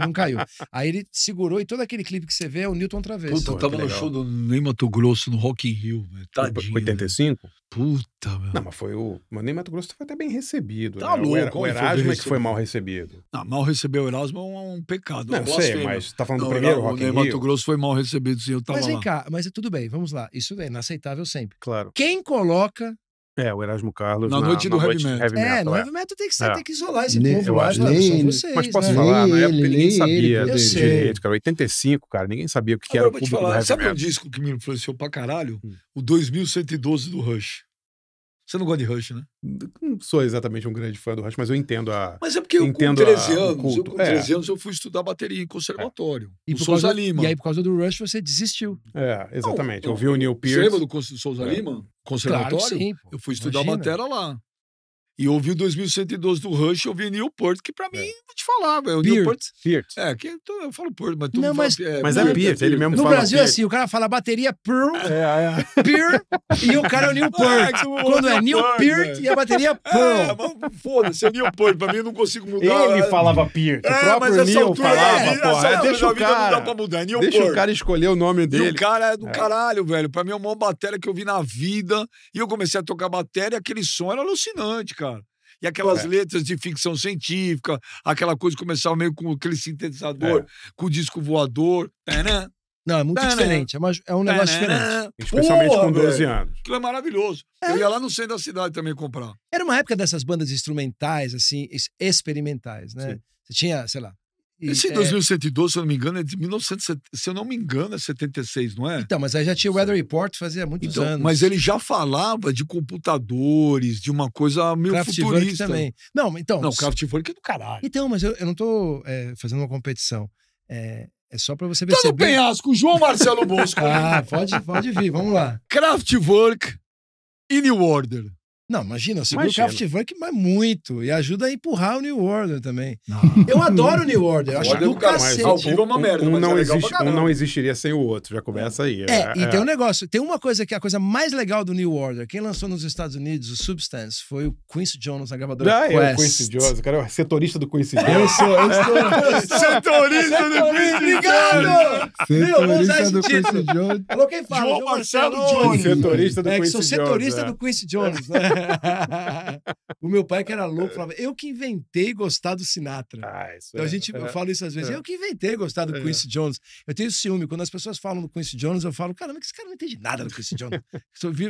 Não caiu. Aí ele segurou e todo aquele clipe que você vê é o Newton Travesso. Puta, eu tava que no legal. show do Ney Mato Grosso, no Rock in Rio, velho. Tadinho. 85? Puta, meu. Não, mas foi o. Mas nem Mato Grosso foi até bem recebido. Tá né? louco, O como foi bem Erasmo é que recebido? foi mal recebido. Não, mal receber o Erasmo é um pecado. Não, é eu sei, blasfêmia. mas tá falando do Não, primeiro o Rock in Ney Mato Rio? Grosso foi mal recebido, sim, eu tava Mas vem lá. cá, mas é tudo bem, vamos lá. Isso é inaceitável sempre. Claro. Quem coloca... O Erasmo Carlos Na noite do heavy metal. no heavy metal tem que, É. tem que isolar esse Nem- povo eu lá. acho. São Nem- vocês, Mas posso né? falar, na Nem época ele, ninguém nem sabia ele, eu sei. direito, cara. 85, cara, ninguém sabia o que era Agora o eu vou te público do falar, heavy sabe um metal. disco que me influenciou pra caralho? Hum. O 2112 do Rush. Você não gosta de Rush, né? Não sou exatamente um grande fã do Rush, mas eu entendo a... Mas é porque eu, com Entendo 13 o anos, culto. com 13 anos eu fui estudar bateria em conservatório. E, no por Souza causa, Lima. e aí, por causa do Rush, você desistiu. Exatamente. Não, Eu vi o Neil Você Peart. lembra do Souza Lima? Claro Conservatório? que sim. Pô. Eu fui estudar Imagina. bateria lá. E eu ouvi o 2112 do Rush, eu ouvi Neil Peart, que pra mim, vou te falar, velho. o Neil Peart. Peart. Peart. Que eu falo Peart, mas tu Não, mas- Mas é Peart, ele mesmo No fala Brasil é Peart. assim, o cara fala bateria Pearl, É. Pearl, e o cara é o Neil Peart. Quando é Neil Peart e a bateria Pearl. Mas foda-se, é Neil Peart, pra mim eu não consigo mudar. Ele falava Peart. O próprio mas essa Neil altura falava, da vida, porra. essa altura Deixa da o vida não dá pra cara. mudar, é Neil Deixa o Peart. cara escolher o nome E dele. o cara é do caralho, velho. Pra mim é a maior bateria que eu vi na vida. E eu comecei a tocar bateria, aquele som era alucinante, cara. E aquelas letras de ficção científica, aquela coisa que começava meio com aquele sintetizador, com o disco voador. Tanã, Não, é muito Tanã. diferente. É um negócio diferente. tanã. Especialmente Porra, com 12 velho. anos. Aquilo é maravilhoso. Eu ia lá no centro da cidade também comprar. Era uma época dessas bandas instrumentais, assim, experimentais, né? Sim. Você tinha, sei lá... Esse 2112, se eu não me engano, é de 1970, se eu não me engano, é 76, não é? Então, mas aí já tinha o Weather Report fazia muitos Então, anos. mas ele já falava de computadores, de uma coisa meio Kraftwerk futurista. também. Não, então... Não, Kraftwerk é do caralho. Então, mas eu não tô fazendo uma competição. É só pra você Tá no perceber... penhasco, João Marcelo Bosco. Ah, pode vir, vamos lá. Kraftwerk e New Order. Não, imagina, eu seguro o Imagina. Kraftwerk, mas muito. E ajuda a empurrar o New Order também. Não. Eu adoro o New Order, eu acho Order do do caralho, cacete. ao vivo é uma merda, mas não é legal pra existe, caralho. não existiria sem o outro, já começa aí. E tem um negócio, tem uma coisa que é a coisa mais legal do New Order. Quem lançou nos Estados Unidos o Substance foi o Quincy Jones, na gravadora Eu, Quest. Quincy Jones, o cara é o setorista do Quincy Eu Jones. sou. Setorista do Obrigado! Meu, vamos usar Setorista esse do título. Quincy Jones. Falou quem fala? João Marcelo Jones. Setorista do É que Quincy sou Jones. setorista do Quincy Jones, né? O meu pai, que era louco, falava: eu que inventei gostar do Sinatra. Então eu falo isso às vezes, eu que inventei gostar do Quincy Jones. Eu tenho ciúme, quando as pessoas falam do Quincy Jones, eu falo, caramba, que esse cara não entende nada do Quincy Jones.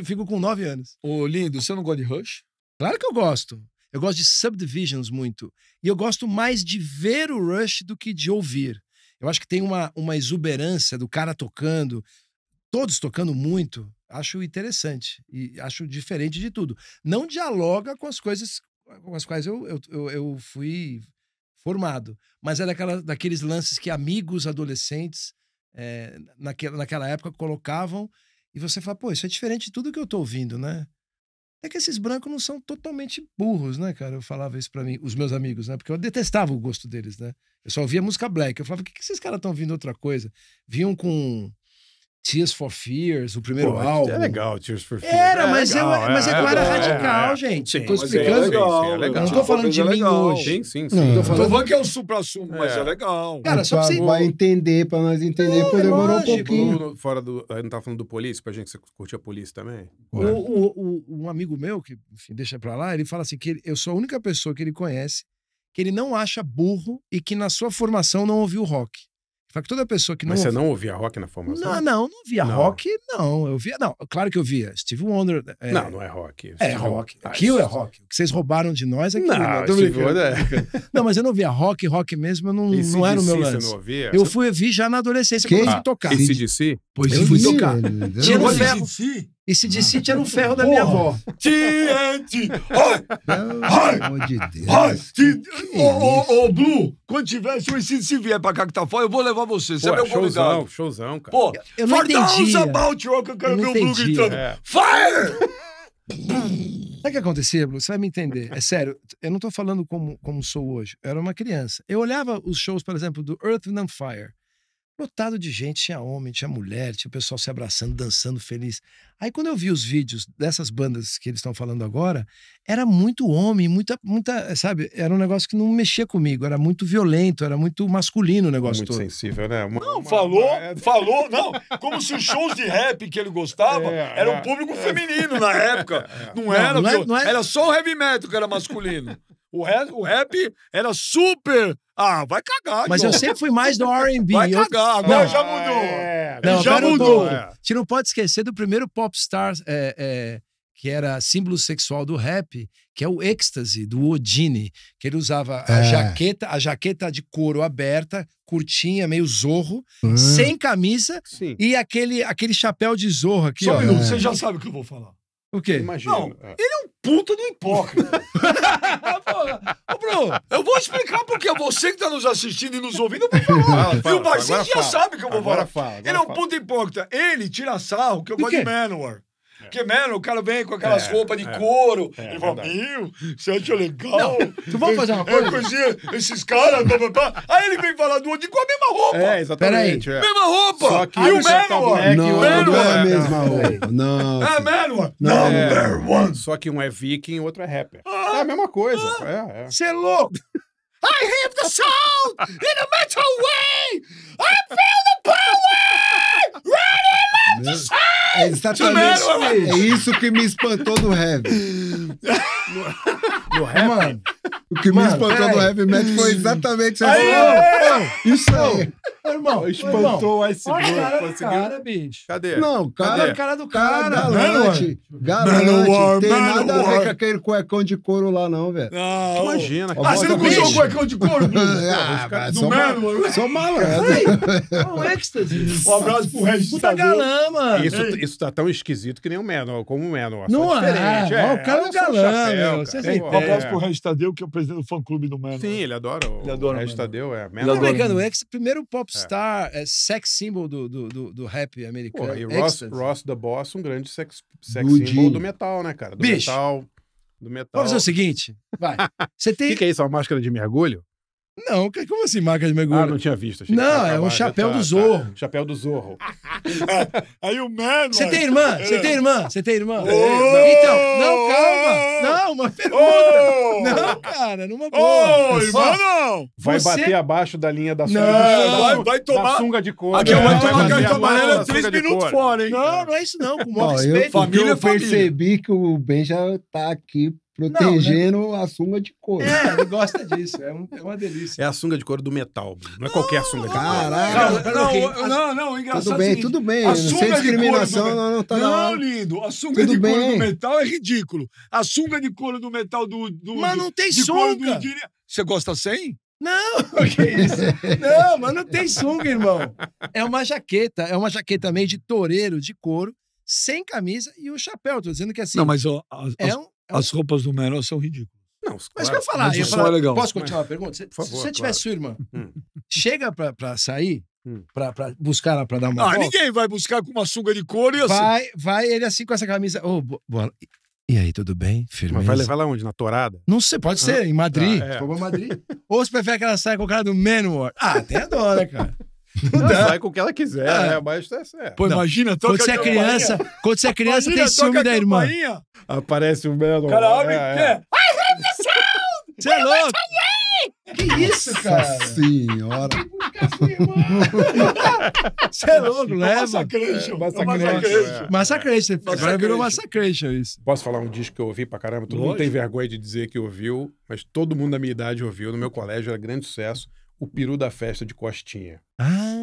Fico com 9 anos. Ô, lindo, você não gosta de Rush? Claro que eu gosto. Eu gosto de Subdivisions muito. E eu gosto mais de ver o Rush do que de ouvir. Eu acho que tem uma exuberância do cara tocando, todos tocando muito. Acho interessante e acho diferente de tudo. Não dialoga com as coisas com as quais eu fui formado, mas é daqueles lances que amigos adolescentes naquela época colocavam e você fala, pô, isso é diferente de tudo que eu tô ouvindo, né? É que esses brancos não são totalmente burros, né, cara? Eu falava isso pra mim, os meus amigos, né? Porque eu detestava o gosto deles, né? Eu só ouvia música black. Eu falava, por que esses caras estão ouvindo outra coisa? Vinham com Tears for Fears, o primeiro álbum. É legal, Tears for Fears. Era, mas eu era radical, é. gente. Sim, Eu tô mas explicando. legal, é Eu não tô falando de mim hoje. Sim. Não. Tô Tô falando... falando que é o supra-sumo, mas é legal. Cara, só pra você... Vai entender, pra nós entender, porque demorou um lógico. pouquinho. Fora do. Eu não tava falando do Police, pra gente que você curtia Police também. Um amigo meu, que enfim, deixa pra lá, ele fala assim, que eu sou a única pessoa que ele conhece que ele não acha burro e que na sua formação não ouviu rock. Ele fala que toda pessoa que não... Mas você não ouvia rock na formação? Não via Não. rock, não. Eu via... Não, claro que eu via. Steve Wonder... Não é rock. É rock. Aquilo é rock. O que vocês roubaram de nós é aquilo. Não, Tô Steve brincando. Wonder Não, mas eu não via rock mesmo, eu não era o meu lance. Você não ouvia? Eu vi já na adolescência, Quem? quando eu fui tocar. AC/DC? Pois Eu fui tocar. Você Tinha não no gosta ferro. de si? Esse DC tinha no ferro da minha avó. TNT! Pelo amor de Deus. Ô, Blue, quando tiver, se vier pra cá que tá fora, eu vou levar você. Você é meu convidado. Showzão, cara. Pô, Eu não for those entendia. about rock, eu quero Eu ver não o Blue entendia. gritando. É. Fire! Sabe o que acontecia, Blue? Você vai me entender. É sério, eu não tô falando como sou hoje. Eu era uma criança. Eu olhava os shows, por exemplo, do Earth, Wind & Fire. lotado de gente, tinha homem, tinha mulher, tinha o pessoal se abraçando, dançando, feliz. Aí quando eu vi os vídeos dessas bandas que eles estão falando agora, era muito homem, muita, sabe? Era um negócio que não mexia comigo, era muito violento, era muito masculino o negócio Muito todo. sensível, né? Falou, não. Como se os shows de rap que ele gostava eram um público feminino na época. Não era, era só o heavy metal que era masculino. O rap era super... Ah, vai cagar, Mas eu sempre fui mais do R&B. Vai cagar, agora já mudou. Já mudou. A gente não pode esquecer do primeiro popstar que era símbolo sexual do rap, que é o Ecstasy, do Odini, que ele usava a jaqueta de couro aberta, curtinha, meio zorro, sem camisa, e aquele chapéu de zorro aqui, Só ó. um minuto, você já sabe o que eu vou falar. O quê? Imagina. Não, ele é um puta do hipócrita. Ô, Bruno, eu vou explicar porque é você que tá nos assistindo e nos ouvindo, eu vou falar. E o Marcinho já sabe que eu vou falar. Ele é um puta hipócrita. Ele tira sarro, que eu gosto de Manowar. Porque, o cara vem com aquelas roupas de couro. Ele fala, você acha legal? Tu vamos fazer uma coisa? Esses caras, Aí ele vem falar do outro com a mesma roupa. Exatamente. Mesma roupa. Só que e o Manowar. Não é a mesma roupa. Não. É Manowar. Number one. Só que um é viking e o outro é rapper. É a mesma coisa. Você é louco. I hear the sound in a metal way. I feel the power. Ready the sound. É exatamente. É isso que me espantou do heavy. No rap, Mano. O que me espantou do heavy metal foi exatamente isso aí. Isso aí. Irmão, espantou o iceberg. Cara, bicho. Cadê? Não, cara. A cara do cara. Galante. Manowar, Tem nada a ver Manowar. com aquele cuecão de couro lá, não, velho. Não. Imagina. Você não Bicho. curtiu o cuecão de couro, Bruno? Sou Manowar. Sou malandro. O Ecstasy. Um abraço pro Regis Puta Tadeu. galã, mano. Isso tá tão esquisito que nem o Manowar, como o Manowar. Não só é. diferente. Ó, o cara é olha um só o galã, chapéu, meu. cara. Vocês Pô, entendem. Um abraço pro Regis Tadeu, que é o presidente do fã-clube do Manowar. Sim, ele adora o Ele adora o Regis Manowar. Tadeu, Não, adora. americano, o Ecstasy, primeiro popstar, sex symbol do rap americano. Pô, e Ecstasy. Ross the Boss, um grande sex Do symbol Gene. do metal, né, cara? Do Bicho. metal. Vamos fazer o seguinte, vai. Você O tem... que é isso? Uma máscara de mergulho? Não, como assim, marca de mergulho? Ah, não tinha visto. achei que Não, tinha é um acabado. chapéu do Zorro. Chapéu do Zorro. Aí o Manowar. Você tem irmã? Você tem irmã? Você tem irmã? Ô! Então, não, calma. Não, uma pergunta. Ô! Não, cara, numa boa. Ô, irmão, não! Vai Você- bater abaixo da linha da sunga. Não, vai tomar- Da sunga de couro. Aqui eu vou Vai tomar bater cartão abaixo amarelo da 3 sunga de minutos couro. fora, hein? Não é isso não, com o maior Ó, respeito. família é eu família. percebi que o Ben já tá aqui protegendo a sunga de couro. Ele gosta disso, é uma delícia. É a sunga de couro do metal. Não é qualquer sunga de couro. Caralho. Não, engraçado. Tudo bem. A Sem sunga de discriminação, couro do não tá na Não, hora. lindo. A sunga Tudo de couro bem. do metal é ridículo. A sunga de couro do metal do Mas não tem de couro do sunga. Dini- Você gosta sem? Não, que isso? Não, mas não tem sunga, irmão. É uma jaqueta meio de toureiro de couro, sem camisa e o chapéu. Tô dizendo que assim. Não, mas as as roupas do Manowar são ridículas. Não, Mas claro. que eu ia falar, mas isso é legal. Posso continuar a pergunta? Se Por favor, você tivesse sua irmã, Hum. chega pra sair, pra buscar ela pra dar uma Ah, volta, ninguém vai buscar com uma sunga de couro e assim. vai ele assim com essa camisa. Ô, boa. E aí, tudo bem? Firmeza? Mas vai levar lá onde? Na torada? Não sei, pode ser, em Madrid. Ah, é. Se for pra Madrid. Ou você prefere que ela saia com o cara do Manowar? Ah, até adora, cara. Não, sai com o que ela quiser, Ah. né? Mas é certo. Pô, imagina, toca Quando você é a criança, campainha. tem ciúme da irmã. Campainha, Aparece o Manowar. o cara abre Você é louco? Que isso, cara? Nossa senhora. Você é louco, leva. Massacration. Massacration. Massacration. Agora virou Massacration isso. Posso falar um disco que eu ouvi pra caramba? Todo mundo Lógico. tem vergonha de dizer que ouviu, mas todo mundo da minha idade ouviu. No meu colégio era grande sucesso. O Peru da Festa de Costinha. Ah.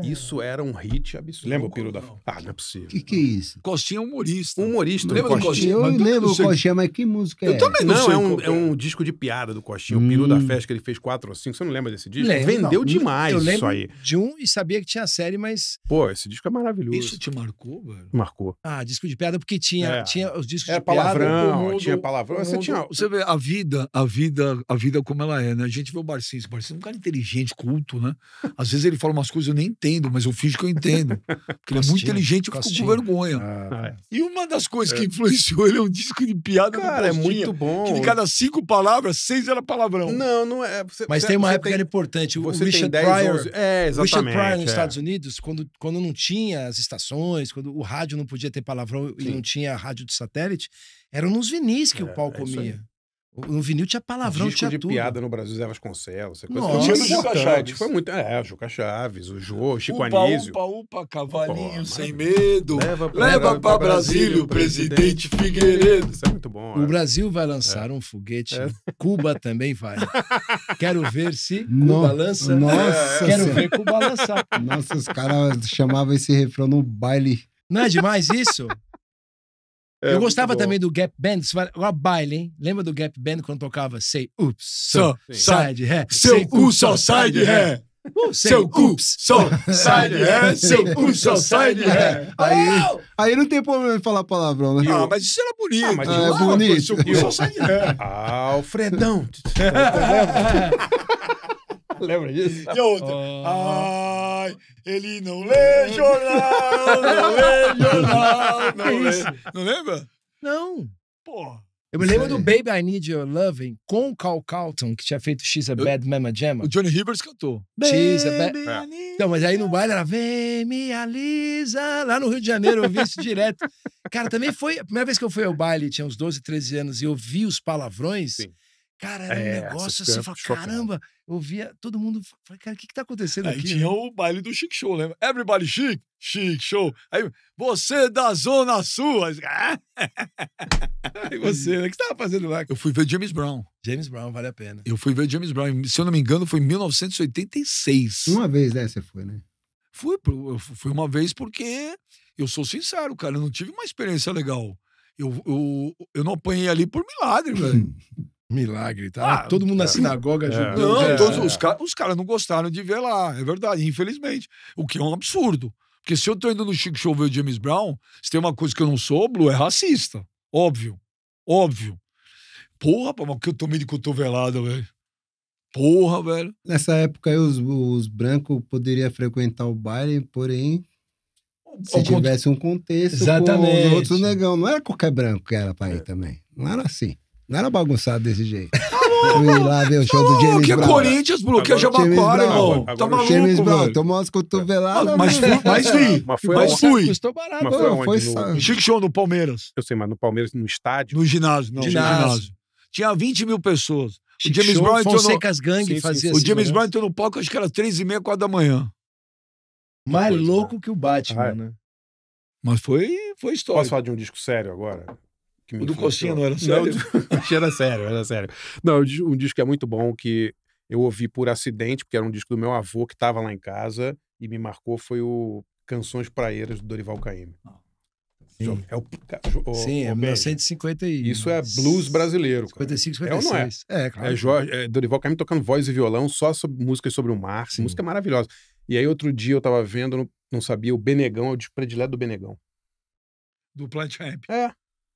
Isso era um hit absurdo. Lembra o Peru da Festa? Ah, não é possível. Que é isso? Costinha é humorista. Um humorista Lembra do do Costinha. Costinha? Eu Mas eu lembro não o sei. Coxinha, mas que música é? Eu também não Não, sei é qual que é um disco de piada do Costinha. O Peru da Festa que ele fez 4 ou 5. Você não lembra desse disco? Lembro, Vendeu não. demais Eu lembro isso aí. de um e sabia que tinha série, mas... Pô, esse disco é maravilhoso. Isso te marcou, velho? Marcou. Ah, disco de piada, porque tinha os discos Era de piada. palavrão, o tinha palavrão. Você tinha... Você vê a vida como ela é, né? A gente vê o Barcinho. O Barcinho é um cara inteligente, culto, né? Às vezes ele fala umas coisas que eu nem entendo entendo, mas eu finjo que eu entendo. Porque ele é muito inteligente e eu fico com vergonha. E uma das coisas que influenciou ele é um disco de piada Cara, do é Costinha, muito bom. que de cada 5 palavras, 6 era palavrão. Não é. Mas tem uma época que era importante. O Você Richard tem 10, Pryor, 11. Richard Pryor nos é. Estados Unidos, quando não tinha as estações, quando o rádio não podia ter palavrão e Sim. não tinha rádio de satélite, eram nos vinis que o pau comia. No vinil tinha palavrão, Disco tinha de tudo. piada no Brasil, Zé Vasconcelos. Nossa. Coisa Tinha do muito Juca importante. Chaves. Foi muito. O Juca Chaves, o Jô, o Chico Upa, Anísio. upa, cavalinho Pô, sem medo. Leva pra Brasília o presidente Figueiredo. Isso é muito bom. O Brasil vai lançar um foguete. Cuba também vai. Quero ver se Cuba No- lança. Nossa Quero Senhora. ver Cuba lançar. Nossa, os caras chamavam esse refrão no baile. Não é demais isso? É Eu gostava muito bom. também do Gap Band. Agora baile, hein? Lembra do Gap Band quando tocava Say Oops, Só sai de ré. Seu cu só sai de ré. Seu cu só sai de ré. Seu cu só sai de ré. Aí não tem problema de falar palavrão, né? Ah, mas isso era bonito. Ah, mas é bonito. Seu cu só sai de ré. Alfredão. Lembra disso? E a outra? Ai, ele não lê jornal, não lê jornal, não lê. Não lembra? Não. Pô. Eu me lembro do Baby I Need Your Loving com o Cal Carlton, que tinha feito She's a Bad Mama Jamma. O Johnny Rivers cantou. She's a Bad... Baby, I need Então, mas aí no baile era Vem, me alisa. Lá no Rio de Janeiro eu vi isso direto. Cara, também foi a primeira vez que eu fui ao baile, tinha uns 12, 13 anos, e eu vi os palavrões. Sim. Cara, era um negócio assim, eu falei, caramba, eu via todo mundo, falei, cara, o que tá acontecendo Aí aqui? tinha o baile do Chic Show, lembra? Everybody Chic, Chic Show. Aí, você da Zona Sul. Aí, E você, né? O que você tava fazendo lá? eu fui ver James Brown. James Brown, vale a pena. Eu fui ver James Brown. Se eu não me engano, foi em 1986. Uma vez, né? Você foi, né? Fui uma vez porque, eu sou sincero, cara, eu não tive uma experiência legal. Eu não apanhei ali por milagre, velho. Milagre, tá? Todo mundo na sinagoga ajudando. Não, todos os caras não gostaram de ver lá, é verdade, infelizmente. O que é um absurdo. Porque se eu tô indo no Chic Show ver o James Brown, se tem uma coisa que eu não sou, Blue, é racista. Óbvio. Porra, mas que eu tomei de cotovelada, velho. Porra, velho. Nessa época aí, os brancos poderiam frequentar o baile, porém, se tivesse um contexto Exatamente. com os outros negão. Não era qualquer branco que era pra ir também. Não era assim. Não era bagunçado desse jeito. Fui lá ver o show do James Que é Brown. Corinthians, Blue, que é James Jabaquara, Brown. irmão. Agora Tá o maluco, James Brown, velho. tomou umas cotoveladas. Mas vi. Mas fui. Custou barato. Mas foi onde? Foi No- só- Chic Show no Palmeiras. Eu sei, mas no Palmeiras, no estádio. No ginásio, não. No Ginásio. ginásio. Tinha 20 mil pessoas. Chic o James Show, Brown entrou no... Fonsecas Gang Sim, sim, fazia sim. O assim, James né? Brown entrou no palco, acho que era 3h30, 4 da manhã. Mais Coisa, louco que o Batman, né? Mas foi Posso história. falar de um disco sério agora? Que me O do influenciou? Costinha não era sério? Não, era sério. Não, um disco que é muito bom, que eu ouvi por acidente, porque era um disco do meu avô que estava lá em casa e me marcou, foi o Canções Praeiras do Dorival Caymmi. Sim. É o, Sim, é Benja, 1950 e... Isso é blues brasileiro. Cara. 55, É ou não é? 56. É, claro. Dorival Caymmi tocando voz e violão, só sobre músicas sobre o mar. Sim. Música maravilhosa. E aí, outro dia, eu tava vendo, não sabia, o Benegão, é o disco predileto do Benegão. Do Plant Ramp.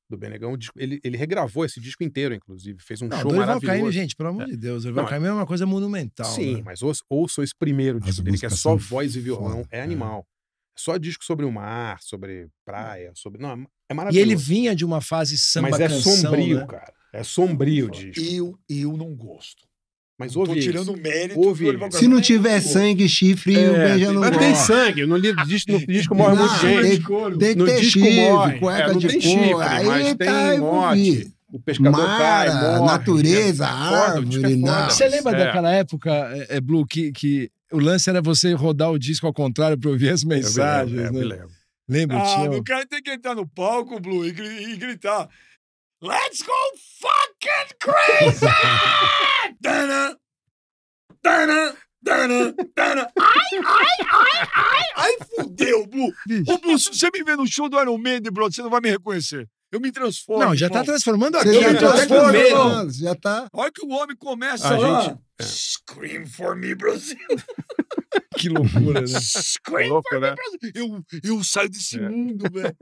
Do Benegão. Ele regravou esse disco inteiro, inclusive. Fez um Não, show Dorival maravilhoso. Caymmi, gente, pelo amor de Deus. Dorival Não, Caymmi é uma coisa monumental. Sim, né? mas ouça esse primeiro As disco dele, que é músicas só são voz e violão. foda, É animal. É só disco sobre o mar, sobre praia, sobre... Não, é E maravilhoso. ele vinha de uma fase samba Mas é canção, sombrio, né? cara. É sombrio o disco. Eu não gosto. Mas Tô ouve tirando isso. mérito Ouve do Dorival isso. Se não Caymmi. tiver sangue, chifre, o Benja não mas gosta. tem sangue. No disco morre Não, muita gente. Tem que No ter disco chifre, morre. cueca Não de tem couro. chifre, Aí mas tá tem morte. envolvido. O pescador cai, Mar, morre. natureza, Foda, o disco árvore, foda. não. Você lembra É. daquela época, Blue, que o lance era você rodar o disco ao contrário para ouvir as mensagens, Eu me né? lembro. Lembra? Tinha... O cara tem que entrar no palco, Blue, e gritar: Let's go fucking crazy! Dana, dana, dana, dana. Ai, fudeu, Blue. Bicho. Ô, Blue, se você me ver no show do Iron Maiden, bro, você não vai me reconhecer. Eu me transformo. Não, já tá irmão. transformando aqui. Você já eu tô tá até com medo. transformando, já tá. A hora que o homem começa A lá, gente- Scream for me, Brasil. Que loucura, né? Scream Louco, for né? me, Brasil. Eu saio desse mundo, velho.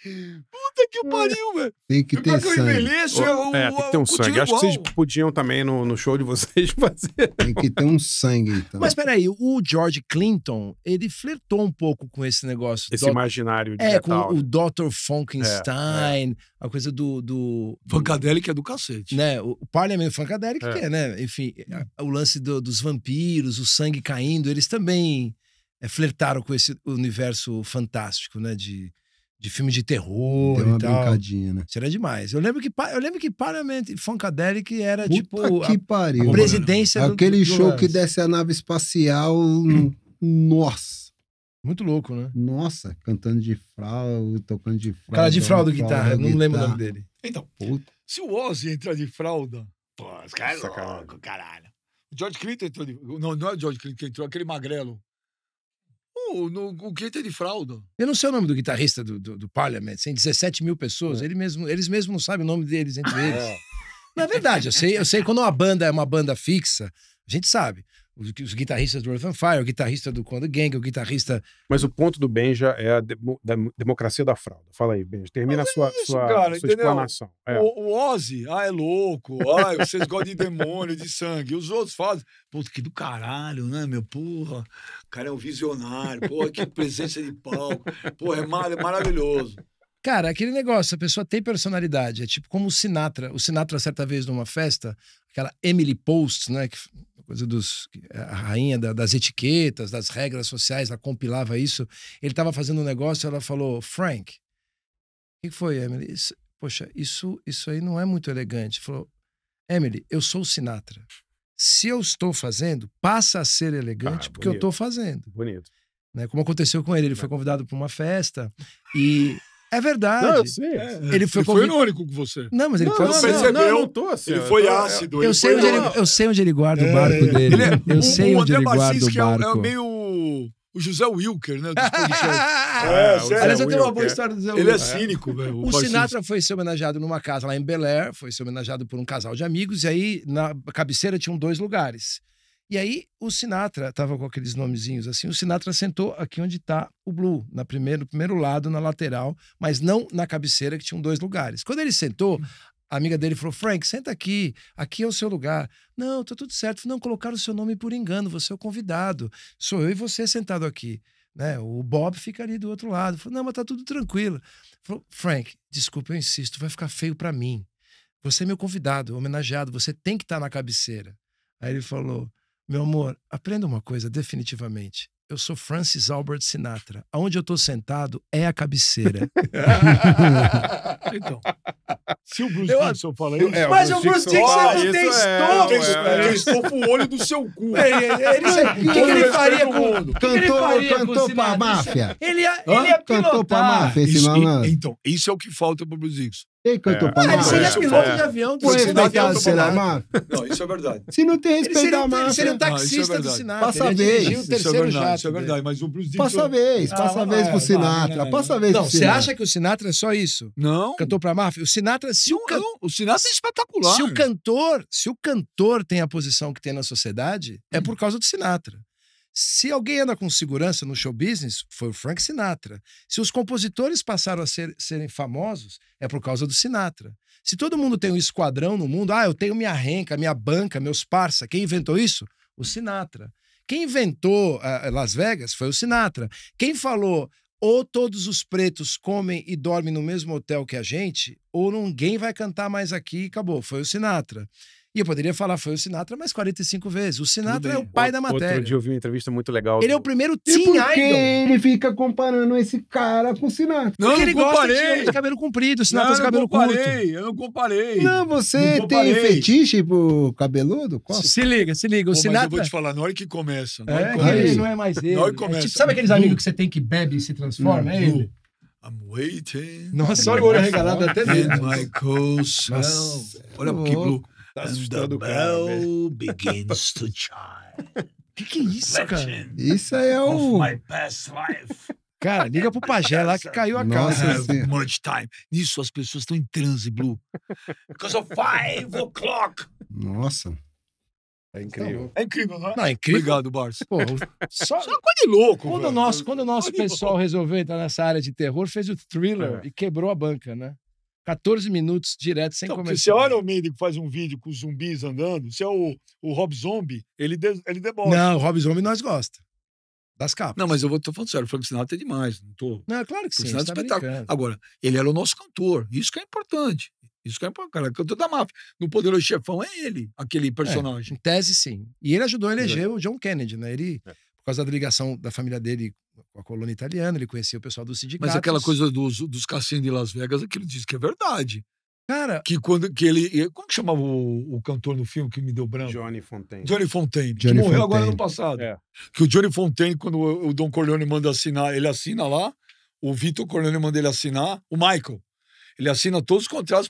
Puta que pariu, velho. Tem que ter Pior que eu sangue. envelheço, Tem que ter um sangue. Acho que vocês podiam também no show de vocês fazer. Tem que ter um sangue, então. Mas peraí, o George Clinton, ele flertou um pouco com esse negócio. Esse imaginário de metal. Com o Dr. Funkenstein, a coisa do Funkadelic é do cacete. né, o Parliament Funkadelic, que é, né? Enfim, o lance dos vampiros, o sangue caindo, eles também flertaram com esse universo fantástico, né? De filme de terror Deu uma e tal. brincadinha, né? Isso era demais. Eu lembro que Parliament Funkadelic era Puta tipo que pariu. a presidência Aquele do show lance. que desce a nave espacial. Nossa. Muito louco, né? Nossa, cantando de fralda, tocando de fralda. O cara de fralda, uma guitarra, eu não lembro o guitarra. nome dele. Então, Puta. se o Ozzy entrar de fralda, pô, esse cara é Sacanagem. louco, caralho. O George Clinton entrou de... Não é o George Clinton que entrou, aquele magrelo. O que entra de fralda? Eu não sei o nome do guitarrista do Parliament, tem 17 mil pessoas, eles mesmos não sabem o nome deles entre eles. Não é verdade, eu sei quando uma banda é uma banda fixa, a gente sabe. Os guitarristas do Earth and Fire, o guitarrista do Conda Gang, o guitarrista... Mas o ponto do Benja é a democracia da fralda. Fala aí, Benja. Termina a sua cara, entendeu? explanação. O Ozzy, é louco. Vocês gostam de demônio, de sangue. Os outros fazem. Puta, que do caralho, né, meu? Porra, o cara é um visionário. Porra, que presença de palco. Porra, é maravilhoso. Cara, aquele negócio, a pessoa tem personalidade, é tipo como o Sinatra. O Sinatra, certa vez, numa festa, aquela Emily Post, né, que coisa a rainha das etiquetas, das regras sociais, ela compilava isso. Ele estava fazendo um negócio, ela falou, Frank, o que foi, Emily? Poxa, isso aí não é muito elegante. Falou, Emily, eu sou o Sinatra. Se eu estou fazendo, passa a ser elegante porque eu estou fazendo. Bonito. Né? Como aconteceu com ele, ele foi convidado para uma festa e... É verdade. Não, eu sei. Ele foi irônico com você. Não, mas ele foi... Não tô assim. Ele foi ácido. Eu sei onde ele guarda o barco dele. Eu sei onde ele guarda o barco. É meio o José Wilker, né? Aliás, eu tenho uma boa história do José Wilker. Ele é cínico, velho. O Sinatra foi ser homenageado numa casa lá em Bel Air, foi ser homenageado por um casal de amigos, e aí na cabeceira tinham 2 lugares. E aí o Sinatra, tava com aqueles nomezinhos assim, o Sinatra sentou aqui onde tá o Blue, no primeiro lado, na lateral, mas não na cabeceira, que tinham 2 lugares. Quando ele sentou, a amiga dele falou, Frank, senta aqui é o seu lugar. Não, tá tudo certo. Não, colocaram o seu nome por engano, você é o convidado. Sou eu e você sentado aqui. Né? O Bob fica ali do outro lado. Falou, não, mas tá tudo tranquilo. Falou, Frank, desculpa, eu insisto, vai ficar feio pra mim. Você é meu convidado, homenageado, você tem que estar na cabeceira. Aí ele falou, meu amor, aprenda uma coisa definitivamente. Eu sou Francis Albert Sinatra. Aonde eu tô sentado é a cabeceira. Então, se o Bruce Dickinson fala isso... Mas o Bruce Dickinson não tem estofo. Tem estofo o olho do seu cu. O que ele faria com... Cantou pra máfia. Ele ia pilotar. Cantou pra máfia esse malandro. Então, isso é o que falta pro Bruce Dickinson. Ele cantou pra Ele máfia. seria isso piloto fala. de avião. Pô, respeitado será máfia. Não, isso é verdade. Se não tem Ele respeito da seria um máfia. taxista do Sinatra. Passa Ele ia vez. dirigir o Isso é terceiro verdade, jato isso é dele. verdade. Mas o Bruce Dickinson... Passa vez pro Sinatra. Passa vez pro Não, você Sinatra. acha que o Sinatra é só isso? Não. Cantou pra máfia? O Sinatra, O Sinatra é espetacular. se o cantor tem a posição que tem na sociedade, é por causa do Sinatra. Se alguém anda com segurança no show business, foi o Frank Sinatra. Se os compositores passaram a serem famosos, é por causa do Sinatra. Se todo mundo tem um esquadrão no mundo, eu tenho minha renca, minha banca, meus parça. Quem inventou isso? O Sinatra. Quem inventou Las Vegas foi o Sinatra. Quem falou, ou todos os pretos comem e dormem no mesmo hotel que a gente, ou ninguém vai cantar mais aqui e acabou. Foi o Sinatra. E eu poderia falar, foi o Sinatra, mais 45 vezes. O Sinatra é o pai da matéria. Outro dia eu vi uma entrevista muito legal. Ele é o primeiro E teen por que idol. ele fica comparando esse cara com o Sinatra? Não, Porque eu ele não gosta de comparei. homem de cabelo comprido, o Sinatra Não, de eu não cabelo curto. comparei. Eu não comparei. Não, você Não tem comparei. fetiche pro cabeludo? Qual? Se liga. Pô, O mas eu Sinatra... vou te falar, na hora que começa. Na hora que É, começa. ele não é mais ele. Na hora que começa. Tipo, sabe aqueles amigos que você tem que bebe e se transforma? É ele. I'm waiting. Nossa, olha o olho regalado até dele. And my cold smell. Olha que blue. Tá And the assustando o cara, bell begins to chime. Que é isso, cara? Isso aí é Of o... my past life. Cara, liga pro pajé lá que caiu a Nossa casa. Have Senhora. much time. Nisso as pessoas estão em transe, Blue. Because of 5 o'clock. Nossa. É incrível. É incrível, não é? Não, é incrível. Obrigado, Barça. Pô, só... Só coisa de louco, Quando velho. o nosso pessoal resolveu entrar nessa área de terror, fez o Thriller e quebrou a banca, né? 14 minutos direto, sem Então, porque comercial. se o Iron Maiden faz um vídeo com os zumbis andando, se é o Rob Zombie, ele debocha. Não, o Rob Zombie nós gosta. Das capas. Não, mas tô falando sério, o Frank Sinatra é demais. Não tô... Não, claro que Frank sim, Sinatra você é tá espetáculo. brincando. Agora, ele era o nosso cantor. Isso que é importante. Isso que é importante. Cara, cantor da máfia. No Poderoso Chefão é ele, aquele personagem. Em tese, sim. E ele ajudou a eleger o John Kennedy, né? Ele, por causa da ligação da família dele com a colônia italiana, ele conhecia o pessoal dos sindicatos. Mas aquela coisa dos cassinos de Las Vegas, aquilo diz que é verdade. Cara... Que quando que ele... Como que chamava o cantor no filme que me deu branco? Johnny Fontaine. Johnny Fontaine, que Johnny morreu agora Fontaine. no passado. É. Que o Johnny Fontaine, quando o Don Corleone manda assinar, ele assina lá, o Vitor Corleone manda ele assinar, o Michael, ele assina todos os contratos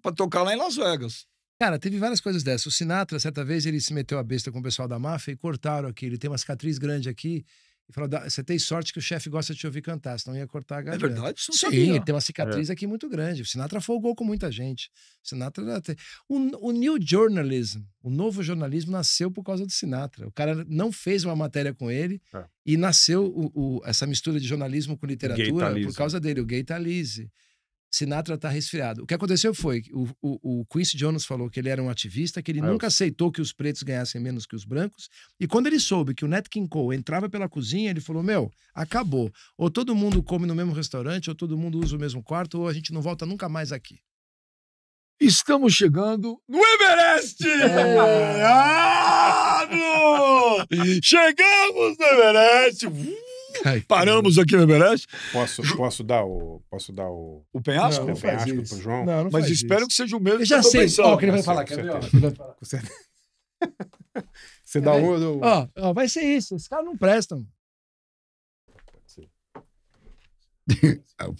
para tocar lá em Las Vegas. Cara, teve várias coisas dessas. O Sinatra, certa vez, ele se meteu a besta com o pessoal da máfia e cortaram aqui. Ele tem uma cicatriz grande aqui. E falou, você tem sorte que o chefe gosta de te ouvir cantar, senão ia cortar a É garganta. verdade? Isso não Sim, sabia. ele tem uma cicatriz aqui muito grande. O Sinatra folgou com muita gente. O Sinatra... O New Journalism, o novo jornalismo, nasceu por causa do Sinatra. O cara não fez uma matéria com ele e nasceu essa mistura de jornalismo com literatura por causa dele, o Gay Talese. Sinatra tá resfriado. O que aconteceu foi que o Quincy Jones falou que ele era um ativista, que ele nunca aceitou que os pretos ganhassem menos que os brancos. E quando ele soube que o Nat King Cole entrava pela cozinha, ele falou, acabou. Ou todo mundo come no mesmo restaurante, ou todo mundo usa o mesmo quarto, ou a gente não volta nunca mais aqui. Estamos chegando no Everest! Chegamos no Everest! Paramos aqui no Everest. Posso dar o O penhasco? Não faz penhasco isso. pro João? Não Mas faz espero isso. que seja o mesmo Eu já que eu tô sei. pensando. Ó, o que ele vai falar. Quer ver? Ó, ele vai falar. Você dá um do... Ó, vai ser isso. Esses caras não prestam.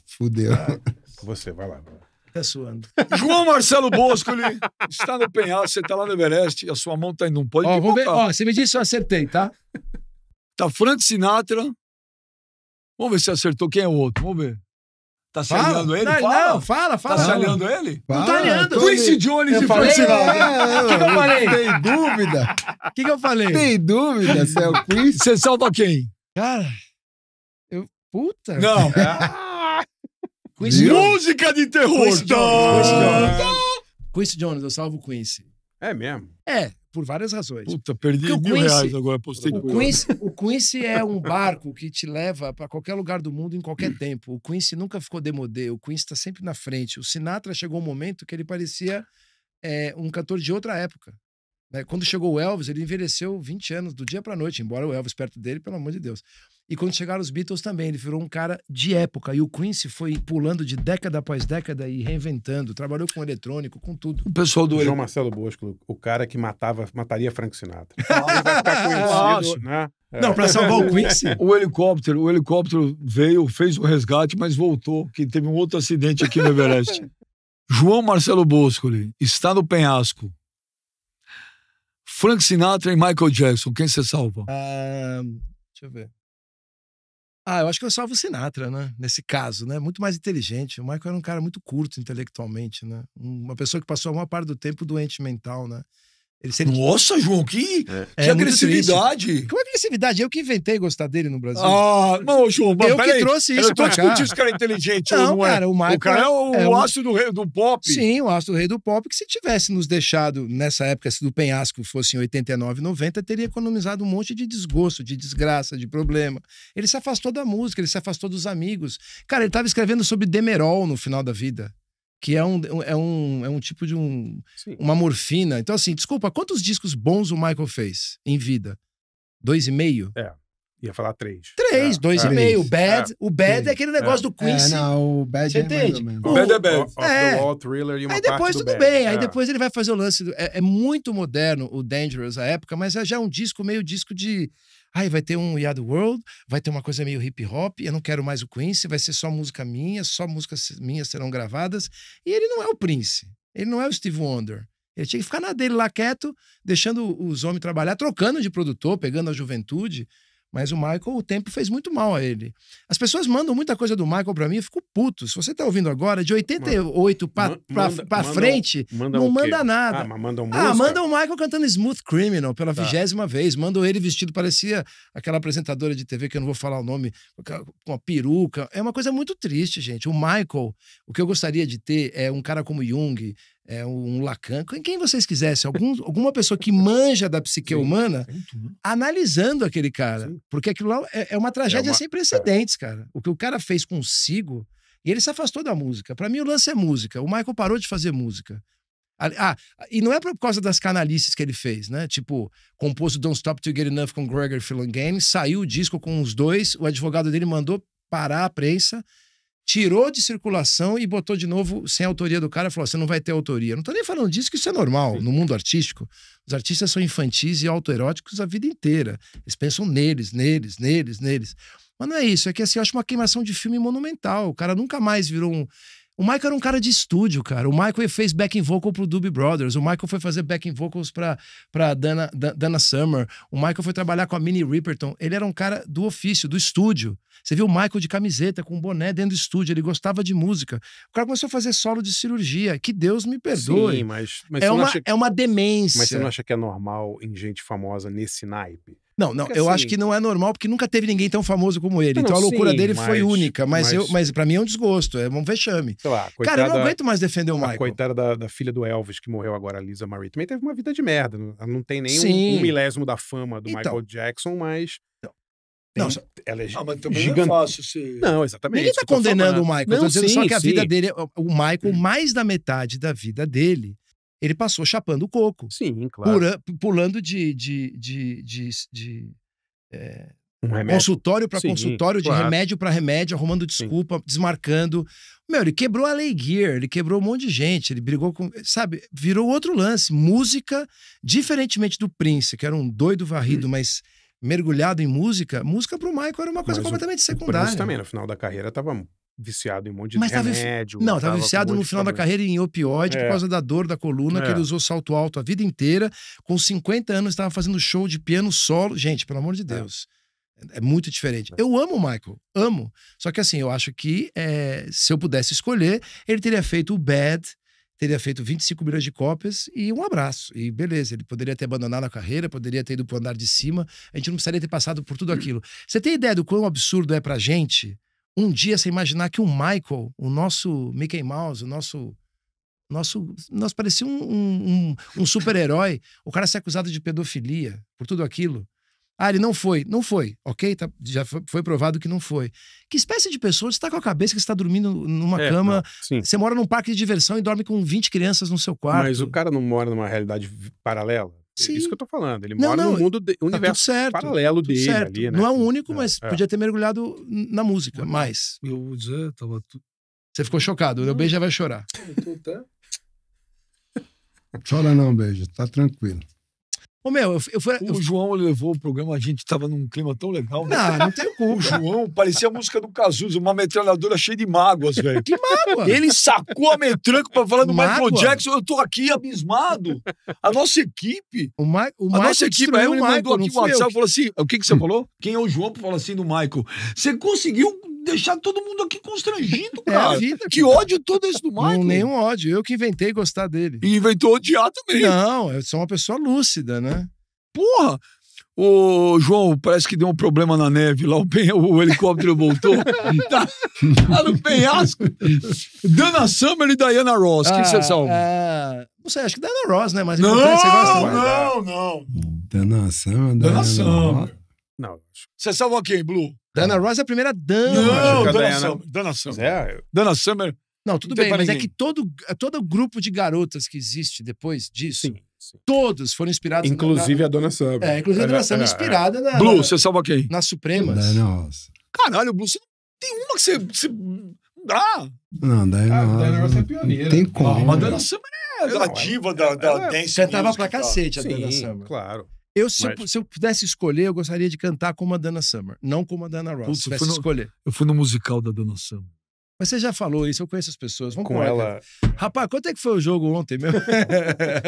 Fudeu. Você, vai lá. Tá suando. João Marcelo Boscoli está no penhasco, você está lá no Everest, a sua mão tá indo, não pode Ó, vamos ver. pipocar. Ó, você me disse se eu acertei, tá? Tá Frank Sinatra. Vamos ver se acertou. Quem é o outro? Vamos ver. Tá se aliando ele? Não, fala. Tá se aliando ele? Não tô aliando. Quincy Jones Eu e falei, Frank Sinatra. O que eu falei? Tem dúvida? O que eu falei? Tem dúvida se é o Quincy? Você salva quem? Cara, Puta. Não. Quincy Jones. Música de terror. Quincy Jones, eu salvo o Quincy. É mesmo? É, por várias razões. Puta, perdi Porque o R$1.000 agora, postei O Quincy é um barco que te leva para qualquer lugar do mundo em qualquer tempo. O Quincy nunca ficou demodé, o Quincy está sempre na frente. O Sinatra chegou um momento que ele parecia um cantor de outra época. Né? Quando chegou o Elvis, ele envelheceu 20 anos, do dia para noite, embora o Elvis perto dele, pelo amor de Deus. E quando chegaram os Beatles também, ele virou um cara de época. E o Quincy foi pulando de década após década e reinventando. Trabalhou com eletrônico, com tudo. O pessoal do João Marcelo Bosco, o cara que mataria Frank Sinatra. Ele vai ficar conhecido, né? Não, pra salvar o Quincy? O helicóptero veio, fez o resgate, mas voltou, que teve um outro acidente aqui no Everest. João Marcelo Boscoli está no penhasco. Frank Sinatra e Michael Jackson, quem você salva? Deixa eu ver. Eu acho que eu salvo o Sinatra, né? Nesse caso, né? Muito mais inteligente. O Michael era um cara muito curto intelectualmente, né? Uma pessoa que passou a maior parte do tempo doente mental, né? Nossa, João, que agressividade. Que agressividade? Eu que inventei gostar dele no Brasil. Não, João, mas eu que trouxe isso pra cá. Eu tô discutindo se o cara é inteligente ou não é. Cara, o Michael cara é o astro do rei do pop. Sim, o astro do rei do pop, que se tivesse nos deixado nessa época, se do penhasco fosse em 89, 90, teria economizado um monte de desgosto, de desgraça, de problema. Ele se afastou da música, ele se afastou dos amigos. Cara, ele estava escrevendo sobre Demerol no final da vida. Que é um tipo de uma morfina. Então, assim, desculpa, quantos discos bons o Michael fez em vida? 2,5? Ia falar 3. 3, 2,5. O Bad é aquele negócio do Quincy. Não, o Bad é mais ou menos. O Bad é Bad. The Wall Thriller e uma aí depois parte do tudo Bad. bem. Aí depois ele vai fazer o lance. É muito moderno o Dangerous, a época, mas é já um disco meio disco de... vai ter um We Are The World, vai ter uma coisa meio hip hop, eu não quero mais o Quincy, vai ser só música minha, só músicas minhas serão gravadas. E ele não é o Prince, ele não é o Steve Wonder. Ele tinha que ficar na dele lá quieto, deixando os homens trabalhar, trocando de produtor, pegando a juventude. Mas o Michael, o tempo fez muito mal a ele. As pessoas mandam muita coisa do Michael pra mim, eu fico puto. Se você tá ouvindo agora, de 88 pra frente, não manda nada. Mas mandam música? Manda o Michael cantando Smooth Criminal pela 20ª vez. Mandam ele vestido, parecia aquela apresentadora de TV, que eu não vou falar o nome, com a peruca. É uma coisa muito triste, gente. O Michael, o que eu gostaria de ter é um cara como Jung, um Lacan, quem vocês quisessem, alguma pessoa que manja da psique humana, analisando aquele cara. Sim. Porque aquilo lá é uma tragédia sem precedentes, cara. O que o cara fez consigo, e ele se afastou da música. Pra mim, o lance é música. O Michael parou de fazer música. E não é por causa das canalices que ele fez, né? Tipo, compôs o Don't Stop To Get Enough com Gregory Phillinganes, saiu o disco com os dois, o advogado dele mandou parar a prensa, tirou de circulação e botou de novo sem autoria do cara e falou: você não vai ter autoria. Não tô nem falando disso, que isso é normal. Sim. No mundo artístico. Os artistas são infantis e autoeróticos a vida inteira. Eles pensam neles. Mas não é isso. É que assim, eu acho uma queimação de filme monumental. O cara nunca mais virou um... O Michael era um cara de estúdio, cara. O Michael fez backing vocal pro Doobie Brothers. O Michael foi fazer backing vocals pra Dana Summer. O Michael foi trabalhar com a Minnie Riperton. Ele era um cara do ofício, do estúdio. Você viu o Michael de camiseta, com um boné dentro do estúdio. Ele gostava de música. O cara começou a fazer solo de cirurgia. Que Deus me perdoe. Sim, mas é uma demência. Mas você não acha que é normal em gente famosa nesse naipe? Não, porque, eu acho que não é normal, porque nunca teve ninguém tão famoso como ele. Então a loucura dele foi única, mas pra mim é um desgosto, é um vexame. Sei lá, cara, eu não aguento mais defender o Michael. A coitada da filha do Elvis, que morreu agora, a Lisa Marie, também teve uma vida de merda. Ela não tem nem um milésimo da fama do Michael Jackson, mas... ela é mas também não é fácil ser... Não, exatamente. Ninguém tá condenando o Michael. Não, tô dizendo só que a vida dele... O Michael, mais da metade da vida dele, ele passou chapando o coco. Sim, claro. Pulando de consultório para consultório, de remédio para remédio, arrumando desculpa, desmarcando. Ele quebrou a Lei Gear, ele quebrou um monte de gente, ele brigou com... Sabe, virou outro lance. Música, diferentemente do Prince, que era um doido varrido, mas mergulhado em música pro Michael era uma coisa completamente secundária. Mas também, no final da carreira, tava viciado em um monte de remédio. Tava viciado no final da carreira em opioide por causa da dor da coluna, que ele usou salto alto a vida inteira. Com 50 anos, estava fazendo show de piano solo. Gente, pelo amor de Deus. É muito diferente. Eu amo o Michael, amo. Só que assim, eu acho que se eu pudesse escolher, ele teria feito o Bad, teria feito 25 milhões de cópias e um abraço. E beleza, ele poderia ter abandonado a carreira, poderia ter ido pro andar de cima. A gente não precisaria ter passado por tudo aquilo. Você tem ideia do quão absurdo é pra gente um dia você imaginar que o Michael, o nosso Mickey Mouse, o nosso parecia um super-herói, o cara ser acusado de pedofilia por tudo aquilo. Ele não foi, ok? Já foi provado que não foi. Que espécie de pessoa você está com a cabeça que você está dormindo numa cama, você mora num parque de diversão e dorme com 20 crianças no seu quarto. Mas o cara não mora numa realidade paralela? Sim. Isso que eu tô falando. Ele mora num mundo, universo paralelo dele ali, né? Não é o único, mas podia ter mergulhado na música, mais. Eu vou dizer, tava tudo... Você ficou chocado, o Beijo já vai chorar. Chora não, Beijo, tá tranquilo. O João levou o programa, a gente tava num clima tão legal. Né? Não tem culpa. O João parecia a música do Cazuza, uma metralhadora cheia de mágoas, velho. Que mágoa? Ele sacou a metranca pra falar do Michael Jackson, eu tô aqui abismado. A nossa equipe. A nossa equipe, aí ele mandou aqui um WhatsApp e falou assim, o que você falou? Quem é o João pra falar assim do Michael? Você conseguiu deixar todo mundo aqui constrangido, cara. Que ódio todo esse do Michael. Não, nenhum ódio. Eu que inventei gostar dele. E inventou odiar também. Não, eu sou uma pessoa lúcida, né? Porra! Ô, João, parece que deu um problema na neve lá, o helicóptero voltou. tá no penhasco. Dana Summer e Diana Ross, o que você salva? Não sei, acho que Diana Ross, né? Mas não. Dana Summer. Não. Você salva quem, Blue? Dana Ross é a primeira dama. Não, Dana Summer. Dana Summer. Não, tudo bem, mas é que todo grupo de garotas que existe depois disso, todos foram inspirados... Inclusive a Dona Summer. Inclusive a Dona Summer inspirada na... Blue, você salva quem? Nas Supremas. Caralho, Blue, você não tem uma que você... Não dá. Não, Dana Ross é pioneira. Tem como. A Dana Summer é a diva da dance. Cantava pra cacete a Dana Summer. Claro. Se eu pudesse escolher, eu gostaria de cantar como a Dana Summer, não como a Dana Ross. Se tivesse escolher. Eu fui no musical da Dana Summer. Mas você já falou isso, eu conheço as pessoas. Vamos Com ela... Rapaz, quanto é que foi o jogo ontem mesmo?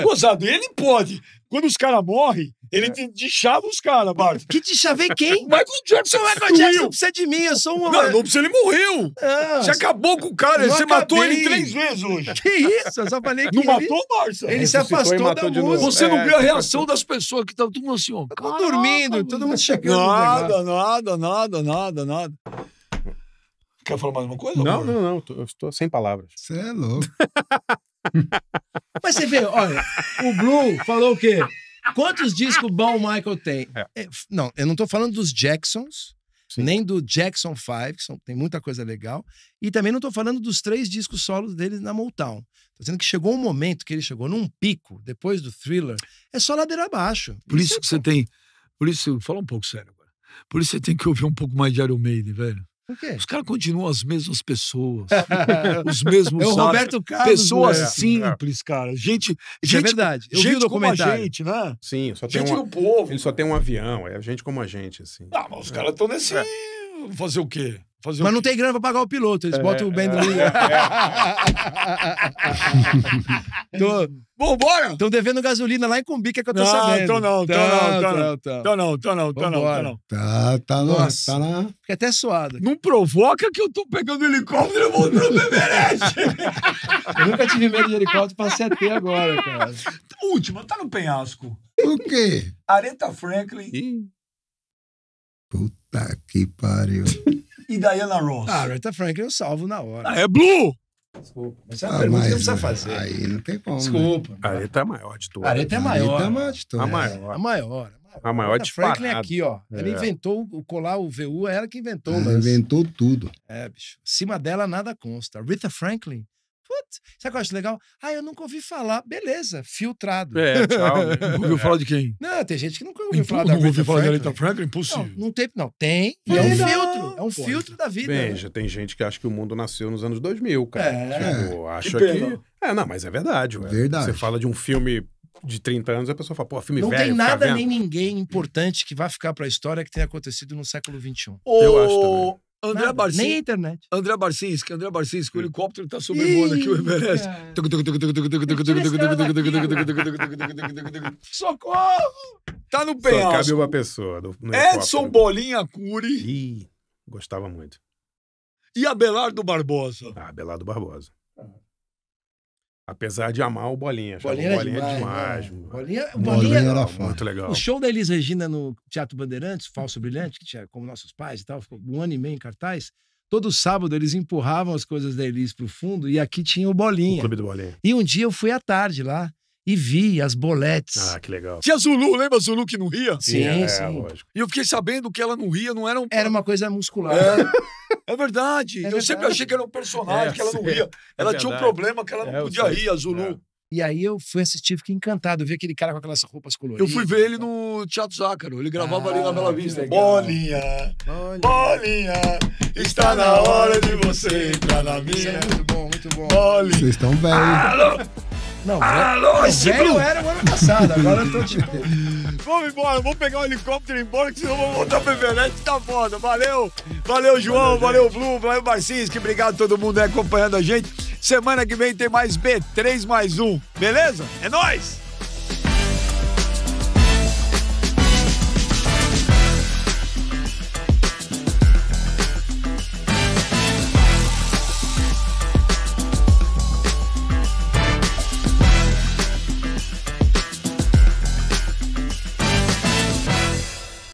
Gozado, ele pode. Quando os caras morrem, ele deixava os caras, Barça. Que te chavei quem? O Michael Jackson O Michael Jackson precisa de mim, eu sou um... Não precisa, ele morreu. Não, Você acabou com o cara, não você matou acabei. ele 3 vezes hoje. Que isso? Eu só falei que Não matou, Barça? ele se Ressuscitou e afastou matou da de novo. música. Você não viu a reação das pessoas que estavam tudo assim, ó. Ficou dormindo, todo mundo chegando. Nada. Quer falar mais uma coisa? Não, amor? não. Eu estou sem palavras. Você é louco. Mas você vê, olha, o Blue falou o quê? Quantos discos bons o Michael tem? Não, eu não tô falando dos Jacksons, nem do Jackson 5, que tem muita coisa legal, e também não tô falando dos 3 discos solos dele na Motown. Tô dizendo que chegou um momento que ele chegou num pico, depois do Thriller, é só ladeira abaixo. Por isso que você tem... Por isso, fala um pouco sério agora. Por isso você tem que ouvir um pouco mais de Iron Maiden, velho. Por quê? Os caras continuam as mesmas pessoas. Os mesmos, É o sabe? Roberto Carlos. Pessoas né? simples, cara. Gente Isso é verdade. Eu vi o gente como a documentário. gente, né? Sim, só tem Gente um... do povo. Ele só tem um avião, é gente como a gente, assim. Ah, mas os caras estão nesse... Fazer o quê? Mas não tem grana pra pagar o piloto, eles botam o Ben Vambora! Estão devendo gasolina lá em Cumbica, que eu tô Não, sabendo. tô não. Vambora. Tá louco. Nossa. Tá lá. Fiquei até suado. Não provoca que eu tô pegando helicóptero e voltando pro Everest. Eu nunca tive medo de helicóptero, passei a ter agora, cara. Última, tá no penhasco. O quê? Aretha Franklin Ih, Puta que pariu. e Diana Ross. Ah, Aretha Franklin eu salvo na hora. Ah, é Blue! Desculpa. Mas é uma pergunta que não precisa fazer. Aí não tem como. Desculpa. a Areta é a maior de todas. Aretha é Né? maior. Aí tá mais de tudo. A A maior. maior. A maior Aretha Franklin disparada. aqui, ó. Ela É. inventou o colar, o VU, é ela que inventou. Ela mas... inventou tudo. É, bicho. Acima dela nada consta. Aretha Franklin. Putz, sabe o que eu acho legal? Ah, eu nunca ouvi falar. Beleza, filtrado. É, tchau. né? Ouviu falar de quem? Não, tem gente que nunca ouviu falar da Não ouviu Aretha falar de Franklin. Aretha Franklin? Não, Impossível. não tem. Não, tem. E é um filtro. É um filtro da vida. Bem, né? já tem gente que acha que o mundo nasceu nos anos 2000, cara. É. Tipo, acha Que pena. que... É, não, mas é verdade. Ué. Verdade. Você fala de um filme de 30 anos, a pessoa fala, pô, filme Não velho, tem fica nada vendo. nem ninguém importante que vai ficar pra história que tenha acontecido no século XXI. Eu acho também. André Nada, nem a Barcinski. internet. André Barcinski, o helicóptero tá sobrevoando aqui o Everest. Socorro! Tá no Só cabe penhasco. uma pessoa. No Edson helicóptero. Bolinha Cury Ih, gostava muito. e Abelardo Barbosa. Ah, Abelardo Barbosa. Apesar de amar o Bolinha. achava Bolinha o era Bolinha demais. demais. Bolinha, Bolinha era Não, foda. muito legal. O show da Elis Regina no Teatro Bandeirantes, Falso Brilhante, que tinha como nossos pais e tal, ficou 1 ano e meio em cartaz. Todo sábado eles empurravam as coisas da Elis pro fundo e aqui tinha o O Bolinha. Clube do Bolinha. E um dia eu fui à tarde lá e vi as boletes. Ah, que legal. Tinha Zulu, lembra Zulu que não ria? Sim, é, sim. lógico. E eu fiquei sabendo que ela não ria, não era um... Era uma coisa muscular. É verdade. É Eu verdade. sempre achei que era um personagem, que ela não ria. Ela tinha um verdade. problema que ela não É, eu podia sei. rir, a Zulu. É. E aí eu fui assistir, fiquei encantado. Eu vi aquele cara com aquelas roupas Eu coloridas. fui ver ele no Teatro Zácaro. Ele gravava ali na Bela que Vista. legal. Bolinha, bolinha, está na hora de você entrar na Isso minha. é muito bom, muito bom. Bolinha. Vocês estão velhos. Alô, Não, alô, velho, esse velho Blue. era o ano passado, agora eu tô tipo... Vamos embora, vamos pegar um helicóptero e ir embora, que senão vamos voltar pro Everest, tá foda. Valeu, valeu João, valeu Blue, valeu Barcinski, obrigado a todo mundo aí acompanhando a gente. Semana que vem tem mais B3 mais 1, beleza? É nóis!